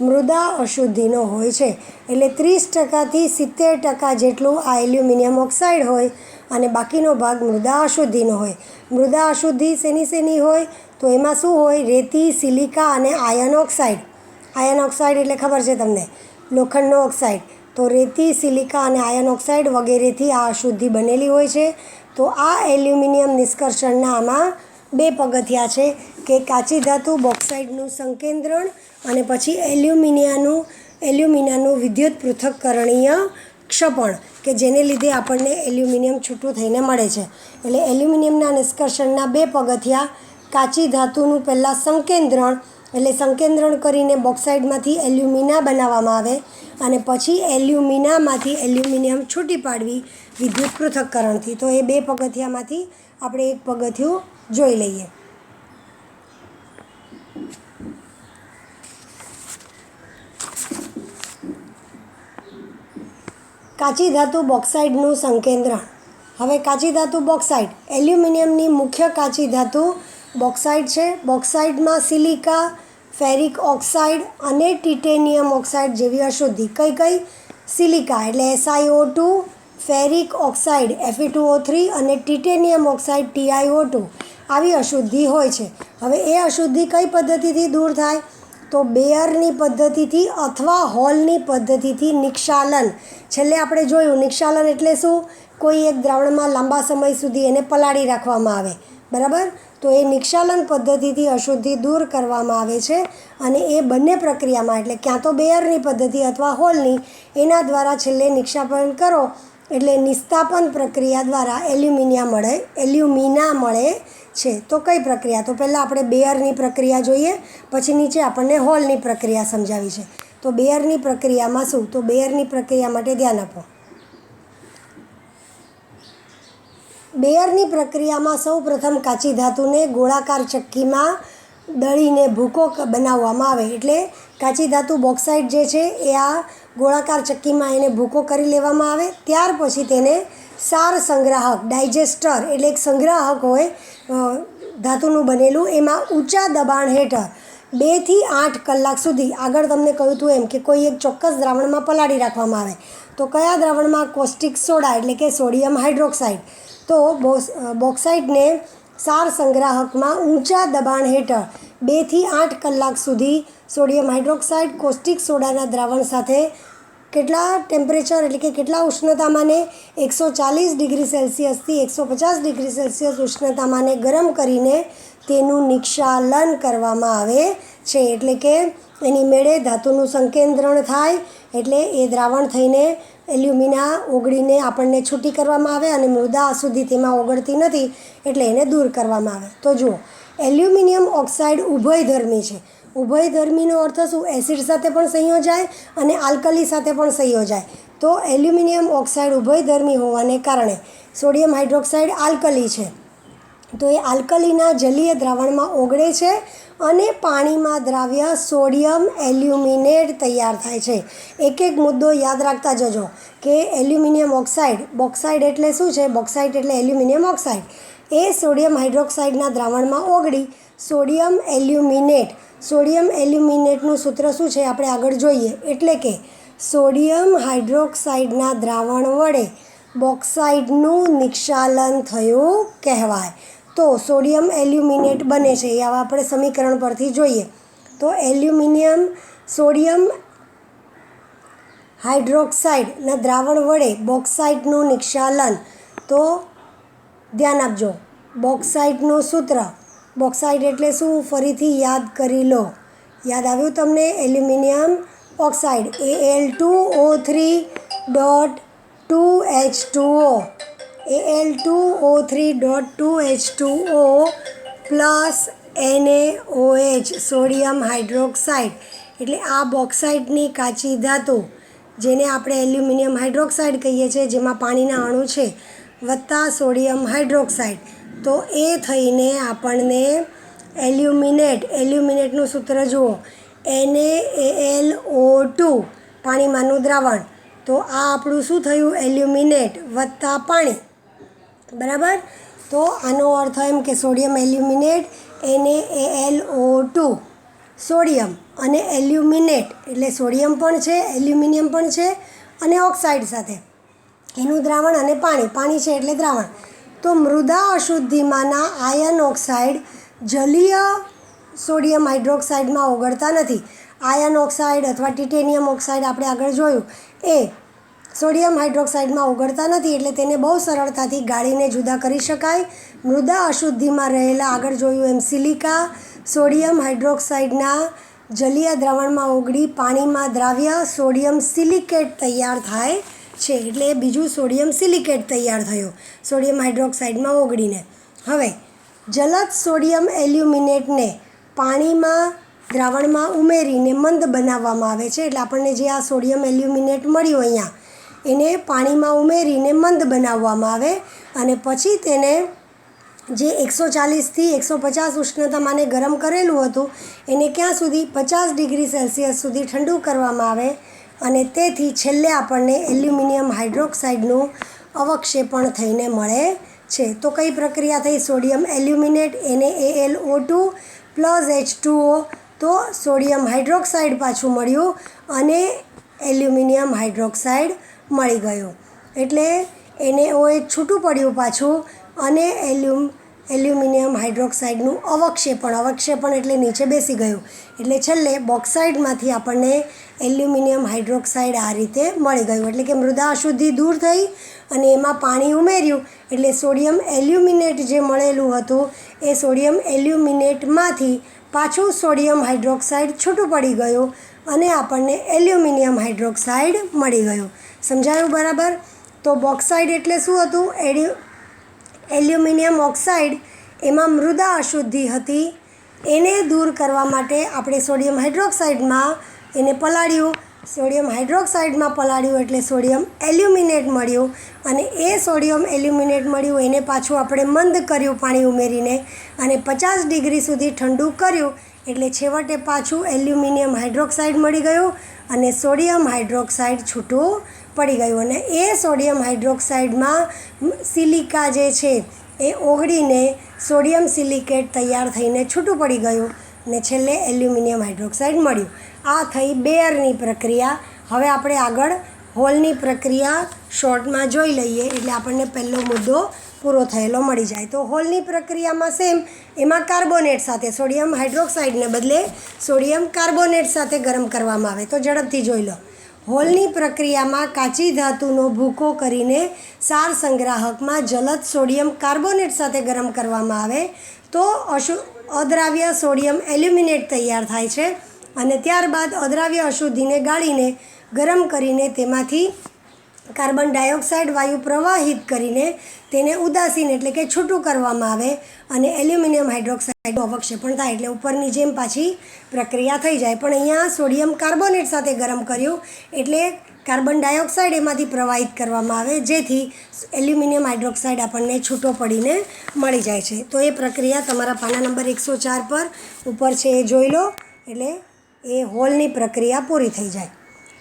મૃદા અશુદ્ધિનો હોય છે. એટલે 30%થી 70% જેટલું આ એલ્યુમિનિયમ ઓક્સાઇડ હોય અને બાકીનો ભાગ મૃદા અશુદ્ધિનો હોય. મૃદા અશુદ્ધિ શેની હોય? તો એમાં શું હોય? રેતી, સિલિકા અને આયર્ન ઓક્સાઇડ. આયર્ન ઓક્સાઇડ એટલે ખબર છે તમને, લોખંડનો ઓક્સાઇડ. તો રેતી, સિલિકા અને આયર્ન ઓક્સાઇડ વગેરેથી આ અશુદ્ધિ બનેલી હોય છે. તો આ એલ્યુમિનિયમ નિષ્કર્ષણના આમાં 2 પગથિયા છે કે કાચી ધાતુ બોક્સાઇટનું સંકેન્દ્રણ અને પછી એલ્યુમિનિયાનું વિદ્યુત પૃથક્કરણીય ક્ષપણ, કે જેને લીધે આપણને એલ્યુમિનિયમ છૂટું થઈને મળે છે. એટલે એલ્યુમિનિયમના નિષ્કર્ષણના 2 પગથિયા: કાચી ધાતુનું પહેલાં સંકેન્દ્રણ, એટલે સંકેન્દ્રણ કરીને બોક્સાઇટમાંથી એલ્યુમિના બનાવવામાં આવે અને પછી એલ્યુમિનામાંથી એલ્યુમિનિયમ છૂટી પાડવી વિદ્યુત પૃથક્કરણથી. તો એ 2 પગથિયામાંથી આપણે એક પગથિયું જોઈ લઈએ. કાચી ધાતુ બોક્સાઇટનું સંકેન્દ્રણ. હવે કાચી ધાતુ બોક્સાઇટ, એલ્યુમિનિયમની મુખ્ય કાચી ધાતુ બોક્સાઇટ છે. બોક્સાઇટમાં સિલિકા, ફેરિક ઓક્સાઇડ અને ટિટેનિયમ ઓક્સાઇડ જેવી અશુદ્ધિ. કઈ? સિલિકા એટલે SiO2, ફેરિક ઓક્સાઇડ Fe2O3 અને ટિટેનિયમ ઓક્સાઇડ TiO2 આવી અશુદ્ધિ હોય છે. હવે એ અશુદ્ધિ કઈ પદ્ધતિથી દૂર થાય? તો બેયરની પદ્ધતિથી અથવા હોલની પદ્ધતિથી નિક્ષાલન. છેલ્લે આપણે જોયું, નિક્ષાલન એટલે શું? કોઈ એક દ્રાવણમાં લાંબા સમય સુધી એને પલાળી રાખવામાં આવે, બરાબર? તો એ નિક્ષાલન પદ્ધતિથી અશુદ્ધિ દૂર કરવામાં આવે છે અને એ બંને પ્રક્રિયામાં, એટલે ક્યાં તો બેયરની પદ્ધતિ અથવા હોલની, એના દ્વારા છેલ્લે નિક્ષાપન કરો એટલે નિસ્તાપન પ્રક્રિયા દ્વારા એલ્યુમિના મળે છે. તો કઈ પ્રક્રિયા? તો પહેલાં આપણે બેયરની પ્રક્રિયા જોઈએ, પછી નીચે આપણને હોલની પ્રક્રિયા સમજાવી છે. તો બેયરની પ્રક્રિયામાં શું? તો બેયરની પ્રક્રિયા માટે ધ્યાન આપો. બેયરની પ્રક્રિયામાં સૌપ્રથમ કાચી ધાતુને ગોળાકાર ચક્કીમાં દળીને ભૂકો બનાવવામાં આવે. એટલે કાચી ધાતુ બોક્સાઇટ જે છે એ આ ગોળાકાર ચક્કીમાં એને ભૂકો કરી લેવામાં આવે. ત્યાર પછી તેને સાર સંગ્રાહક, ડાયજેસ્ટર એટલે એક સંગ્રાહક હોય ધાતુનું બનેલું, એમાં ઊંચા દબાણ હેઠળ 2 થી 8 કલાક સુધી, આગળ તમને કહ્યું હતું એમ કે કોઈ એક ચોક્કસ દ્રાવણમાં પલાળી રાખવામાં આવે. તો કયા દ્રાવણમાં? કોસ્ટિક સોડા એટલે કે સોડિયમ હાઇડ્રોક્સાઇડ. તો બોક્સાઇટને સાર સંગ્રાહકમાં ઊંચા દબાણ હેઠળ 2 થી 8 કલાક સુધી સોડિયમ હાઇડ્રોક્સાઇડ કોસ્ટિક સોડાના દ્રાવણ સાથે કેટલા ટેમ્પરેચર એટલે કે કેટલા ઉષ્ણતામાને 140 ડિગ્રી સેલ્સિયસથી 150 ડિગ્રી સેલ્સિયસ ઉષ્ણતામાને ગરમ કરીને તેનું નિક્ષાલન કરવામાં આવે છે. એટલે કે એની મેળે ધાતુનું સંકેન્દ્રણ થાય એટલે એ દ્રાવણ થઈને એલ્યુમિના ઓગળીને આપણને છૂટી કરવામાં આવે અને મૃદા અશુદ્ધિ તેમાં ઓગળતી નથી એટલે એને દૂર કરવામાં આવે. તો જુઓ, એલ્યુમિનિયમ ઓક્સાઇડ ઉભયધર્મી છે. ઉભયધર્મીનો અર્થ શું? એસિડ સાથે પણ સંયોજાય અને આલ્કલી સાથે પણ સંયોજાય. તો એલ્યુમિનિયમ ઓક્સાઇડ ઉભયધર્મી હોવાને કારણે સોડિયમ હાઇડ્રોક્સાઇડ આલ્કલી છે, તો એ આલ્કલીના જલીય દ્રાવણમાં ઓગળે છે અને પાણીમાં દ્રાવ્ય સોડિયમ એલ્યુમિનેટ તૈયાર થાય છે. એક મુદ્દો યાદ રાખતા જજો કે એલ્યુમિનિયમ ઓક્સાઇડ, બોક્સાઇડ એટલે શું છે? બોક્સાઇડ એટલે એલ્યુમિનિયમ ઓક્સાઇડ. એ સોડિયમ હાઇડ્રોક્સાઇડના દ્રાવણમાં ઓગળી સોડિયમ એલ્યુમિનેટનું સૂત્ર શું છે આપણે આગળ જોઈએ. એટલે કે સોડિયમ હાઇડ્રોક્સાઇડના દ્રાવણ વડે બોક્સાઇડનું નિક્ષાલન થયું કહેવાય. તો સોડિયમ એલ્યુમિનેટ બને છે એ આપણે સમીકરણ પરથી જોઈએ. તો સોડિયમ હાઇડ્રોક્સાઇડના દ્રાવણ વડે બોક્સાઇટનું નિક્ષાલન. તો ધ્યાન આપજો, બોક્સાઇટનું સૂત્ર, બોક્સાઇટ એટલે શું? ફરીથી યાદ કરી લો. યાદ આવ્યું તમને? Aluminium oxide Al2O3.2H2O Al2O3.2H2O plus NaOH sodium hydroxide એટલે આ બોક્સાઇટની કાચી ધાતુ જેને આપણે એલ્યુમિનિયમ હાઇડ્રોક્સાઇડ કહીએ છીએ જેમાં પાણીના અણુ છે વત્તા સોડિયમ હાઇડ્રોક્સાઇડ તો એ થઈને આપણને એલ્યુમિનેટનું સૂત્ર જુઓ NaAlO2 પાણીમાંનું દ્રાવણ તો આ આપણું શું થયું એલ્યુમિનેટ વત્તા પાણી બરાબર તો આનો અર્થ એમ કે સોડિયમ એલ્યુમિનેટ NaAlO2 સોડિયમ અને એલ્યુમિનેટ એટલે સોડિયમ પણ છે એલ્યુમિનિયમ પણ છે અને ઓક્સાઇડ સાથે એનું દ્રાવણ અને પાણી છે એટલે દ્રાવણ તો મૃદા અશુદ્ધિમાંના આયન ઓક્સાઇડ જલીય સોડિયમ હાઇડ્રોક્સાઇડમાં ઓગળતા નથી આયન ઓક્સાઇડ અથવા ટિટેનિયમ ઓક્સાઇડ આપણે આગળ જોયું એ સોડિયમ હાઇડ્રોક્સાઇડમાં ઓગળતા નથી એટલે તેને બહુ સરળતાથી ગાળીને જુદા કરી શકાય મૃદા અશુદ્ધિમાં રહેલા આગળ જોયું એમ સિલિકા સોડિયમ હાઇડ્રોક્સાઇડના જલીય દ્રાવણમાં ઓગળી પાણીમાં દ્રાવ્ય સોડિયમ સિલિકેટ તૈયાર થાય છે એટલે બીજું સોડિયમ સિલિકેટ તૈયાર થયું સોડિયમ હાઇડ્રોક્સાઇડમાં ઓગળીને હવે જલદ સોડિયમ એલ્યુમિનેટને પાણીમાં દ્રાવણમાં ઉમેરીને મંદ બનાવવામાં આવે છે એટલે આપણને જે આ સોડિયમ એલ્યુમિનેટ મળ્યું અહીંયા એને પાણીમાં ઉમેરીને મંદ બનાવવામાં આવે અને પછી તેને જે 140થી 150 ઉષ્ણતામાને ગરમ કરેલું હતું એને ક્યાં સુધી 50 ડિગ્રી સેલ્સિયસ સુધી ઠંડુ કરવામાં આવે અને તેથી છેલ્લે આપણને એલ્યુમિનિયમ હાઇડ્રોક્સાઇડનું અવક્ષેપણ થઈને મળે છે તો કઈ પ્રક્રિયા થઈ sodium aluminate NaAlO2 plus H2O તો સોડિયમ હાઇડ્રોક્સાઇડ પાછું મળ્યું અને એલ્યુમિનિયમ હાઇડ્રોક્સાઇડ મળી ગયું એટલે NaOH છૂટું પડ્યું પાછું અને એલ્યુમિનિયમ હાઇડ્રોક્સાઇડનું અવક્ષેપણ એટલે નીચે બેસી ગયું એટલે છેલ્લે બોક્સાઇડમાંથી આપણને એલ્યુમિનિયમ હાઇડ્રોક્સાઇડ આ રીતે મળી ગયું એટલે કે મૃદા અશુદ્ધિ દૂર થઈ અને એમાં પાણી ઉમેર્યું એટલે સોડિયમ એલ્યુમિનેટ જે મળેલું હતું એ સોડિયમ એલ્યુમિનેટમાંથી પાછું સોડિયમ હાઇડ્રોક્સાઇડ છૂટું પડી ગયું અને આપણને એલ્યુમિનિયમ હાઇડ્રોક્સાઇડ મળી ગયું સમજાયું બરાબર તો બોક્સાઇડ એટલે શું હતું એલ્યુમિનિયમ ઓક્સાઇડ એમાં મૃદા અશુદ્ધિ હતી એને દૂર કરવા માટે આપણે સોડિયમ હાઇડ્રોક્સાઇડમાં એને પલાળ્યું સોડિયમ હાઇડ્રોક્સાઇડમાં પલાળ્યું એટલે સોડિયમ એલ્યુમિનેટ મળ્યું અને એ સોડિયમ એલ્યુમિનેટ મળ્યું એને પાછું આપણે મંદ કર્યું પાણી ઉમેરીને અને 50 ડિગ્રી સુધી ઠંડુ કર્યું એટલે છેવટે પાછું એલ્યુમિનિયમ હાઇડ્રોક્સાઇડ મળી ગયું અને સોડિયમ હાઇડ્રોક્સાઇડ છૂટું પડી ગયું અને એ સોડિયમ હાઇડ્રોક્સાઇડમાં સિલિકા જે છે એ ઓગળીને સોડિયમ સિલિકેટ તૈયાર થઈને છૂટું પડી ગયું અને છેલ્લે એલ્યુમિનિયમ હાઇડ્રોક્સાઇડ મળ્યું આ થઈ બેયરની પ્રક્રિયા હવે આપણે આગળ હોલની પ્રક્રિયા શોર્ટમાં જોઈ લઈએ એટલે આપણને પહેલો મુદ્દો પૂરો થયેલો મળી જાય તો હોલની પ્રક્રિયામાં સેમ એમાં કાર્બોનેટ સાથે સોડિયમ હાઇડ્રોક્સાઇડને બદલે સોડિયમ કાર્બોનેટ સાથે ગરમ કરવામાં આવે તો ઝડપથી જોઈ લો હોલની પ્રક્રિયામાં કાચી ધાતુનો ભૂકો કરીને સાર સંગ્રાહકમાં જલદ સોડિયમ કાર્બોનેટ સાથે ગરમ કરવામાં આવે તો અદ્રાવ્ય સોડિયમ એલ્યુમિનેટ તૈયાર થાય છે અને ત્યારબાદ અદ્રાવ્ય અશુદ્ધિને ગાળીને ગરમ કરીને તેમાંથી કાર્બન ડાયોક્સાઇડ વાયુ પ્રવાહિત કરીને તેને ઉદાસીન એટલે કે છૂટું કરવામાં આવે અને એલ્યુમિનિયમ હાઇડ્રોક્સાઇડનું અવક્ષેપણ થાય એટલે ઉપરની જેમ પાછી પ્રક્રિયા થઈ જાય પણ અહીંયા સોડિયમ કાર્બોનેટ સાથે ગરમ કર્યું એટલે કાર્બન ડાયોક્સાઇડ એમાંથી પ્રવાહિત કરવામાં આવે જેથી એલ્યુમિનિયમ હાઇડ્રોક્સાઇડ આપણને છૂટો પડીને મળી જાય છે તો એ પ્રક્રિયા તમારા પાના નંબર 104 પર ઉપર છે એ જોઈ લો એટલે એ હોલની પ્રક્રિયા પૂરી થઈ જાય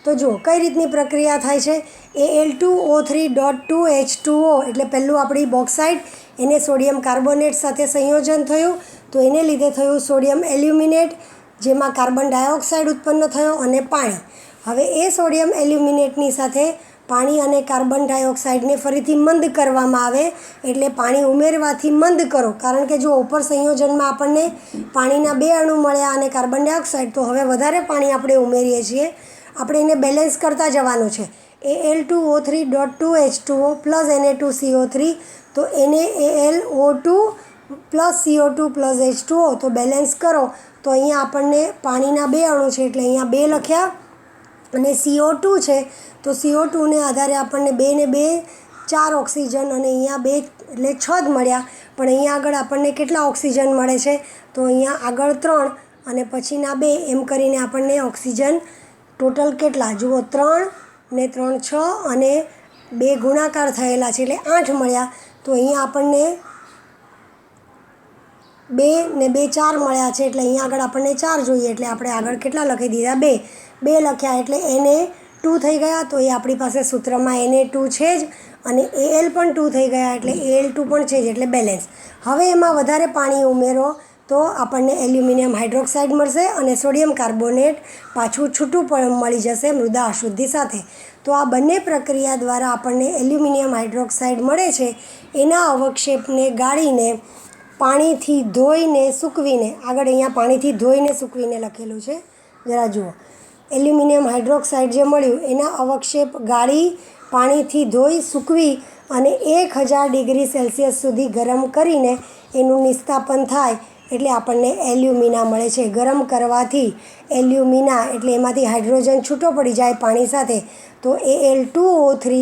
તો જુઓ કઈ રીતની પ્રક્રિયા થાય છે Al2O3.2H2O એટલે પહેલું આપણી બોક્સાઇડ એને સોડિયમ કાર્બોનેટ સાથે સંયોજન થયું તો એને લીધે થયું સોડિયમ એલ્યુમિનેટ જેમાં કાર્બન ડાયોક્સાઇડ ઉત્પન્ન થયો અને પાણી હવે એ સોડિયમ એલ્યુમિનેટની સાથે પાણી અને કાર્બન ડાયોક્સાઇડને ફરીથી મંદ કરવામાં આવે એટલે પાણી ઉમેરવાથી મંદ કરો કારણ કે જો ઉપર સંયોજનમાં આપણને પાણીના 2 અણુ મળ્યા અને કાર્બન ડાયોક્સાઇડ તો હવે વધારે પાણી આપણે ઉમેરીએ છીએ આપણે એને બેલેન્સ કરતા જવાનું છે Al2O3.2H2O પ્લસ Na2CO3 તો NaAlO2 plus CO2 plus H2O તો બેલેન્સ કરો તો અહીંયા આપણને પાણીના 2 અણુ છે એટલે અહીંયા 2 લખ્યા અને CO2 છે તો CO2ને આધારે આપણને 2 ને 2 4 ઓક્સિજન અને અહીંયા 2 એટલે 6 જ મળ્યા. પણ અહીંયા આગળ આપણને કેટલા ઓક્સિજન મળે છે તો અહીંયા આગળ 3 અને પછીના 2 એમ કરીને આપણને ઓક્સિજન ટોટલ કેટલા જુઓ 3 ને 3 6 અને 2 ગુણાકાર થયેલા છે એટલે 8 મળ્યા. તો અહીંયા આપણને 2 ને 2 4 મળ્યા છે એટલે અહીંયા આગળ આપણને 4 જોઈએ એટલે આપણે આગળ કેટલા લખી દીધા 2 લખ્યા એટલે Na2 થઈ ગયા. તો એ આપણી પાસે સૂત્રમાં Na2 છે જ અને Al પણ 2 થઈ ગયા એટલે Al2 પણ છે જ એટલે બેલેન્સ. હવે એમાં વધારે પાણી ઉમેરો તો આપણને એલ્યુમિનિયમ હાઇડ્રોક્સાઇડ મળશે અને સોડિયમ કાર્બોનેટ પાછું છૂટું પણ મળી જશે મૃદા અશુદ્ધિ સાથે. તો આ બંને પ્રક્રિયા દ્વારા આપણને એલ્યુમિનિયમ હાઇડ્રોક્સાઇડ મળે છે. એના અવક્ષેપને ગાળીને પાણીથી ધોઈને સૂકવીને આગળ અહીંયા પાણીથી ધોઈને સૂકવીને લખેલું છે જરા જુઓ. એલ્યુમિનિયમ હાઇડ્રોક્સાઇડ જે મળ્યું એના અવક્ષેપ ગાળી પાણીથી ધોઈ સૂકવી અને 1000 ડિગ્રી સેલ્સિયસ સુધી ગરમ કરીને એનું નિસ્તાપન થાય એટલે આપણને એલ્યુમિના મળે છે. ગરમ કરવાથી એલ્યુમિના એટલે એમાંથી હાઇડ્રોજન છૂટો પડી જાય પાણી સાથે તો Al2O3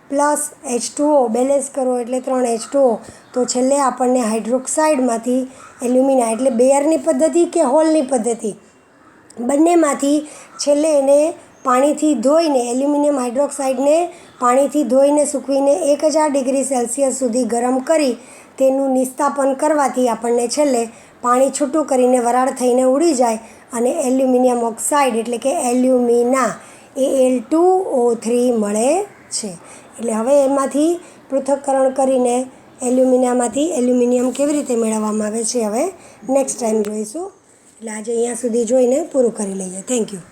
પ્લસ H2O બેલેન્સ કરો એટલે 3H2O. તો છેલ્લે આપણને હાઇડ્રોક્સાઇડમાંથી એલ્યુમિના એટલે બેયરની પદ્ધતિ કે હોલની પદ્ધતિ બંનેમાંથી છેલ્લે એને પાણીથી ધોઈને એલ્યુમિનિયમ હાઇડ્રોક્સાઇડને પાણીથી ધોઈને સૂકવીને 1000 ડિગ્રી સેલ્સિયસ સુધી ગરમ કરી તેનું નિસ્તાપન કરવાથી આપણને છેલ્લે પાણી છૂટું કરીને વરાળ થઈને ઉડી જાય અને એલ્યુમિનિયમ ઓક્સાઇડ એટલે કે એલ્યુમિના Al2O3 મળે છે. એટલે હવે એમાંથી પૃથ્થકરણ કરીને એલ્યુમિનામાંથી એલ્યુમિનિયમ કેવી રીતે મેળવવામાં આવે છે હવે નેક્સ્ટ ટાઈમ જોઈશું. એટલે આજે અહીંયા સુધી જોઈને પૂરું કરી લઈએ. Thank you.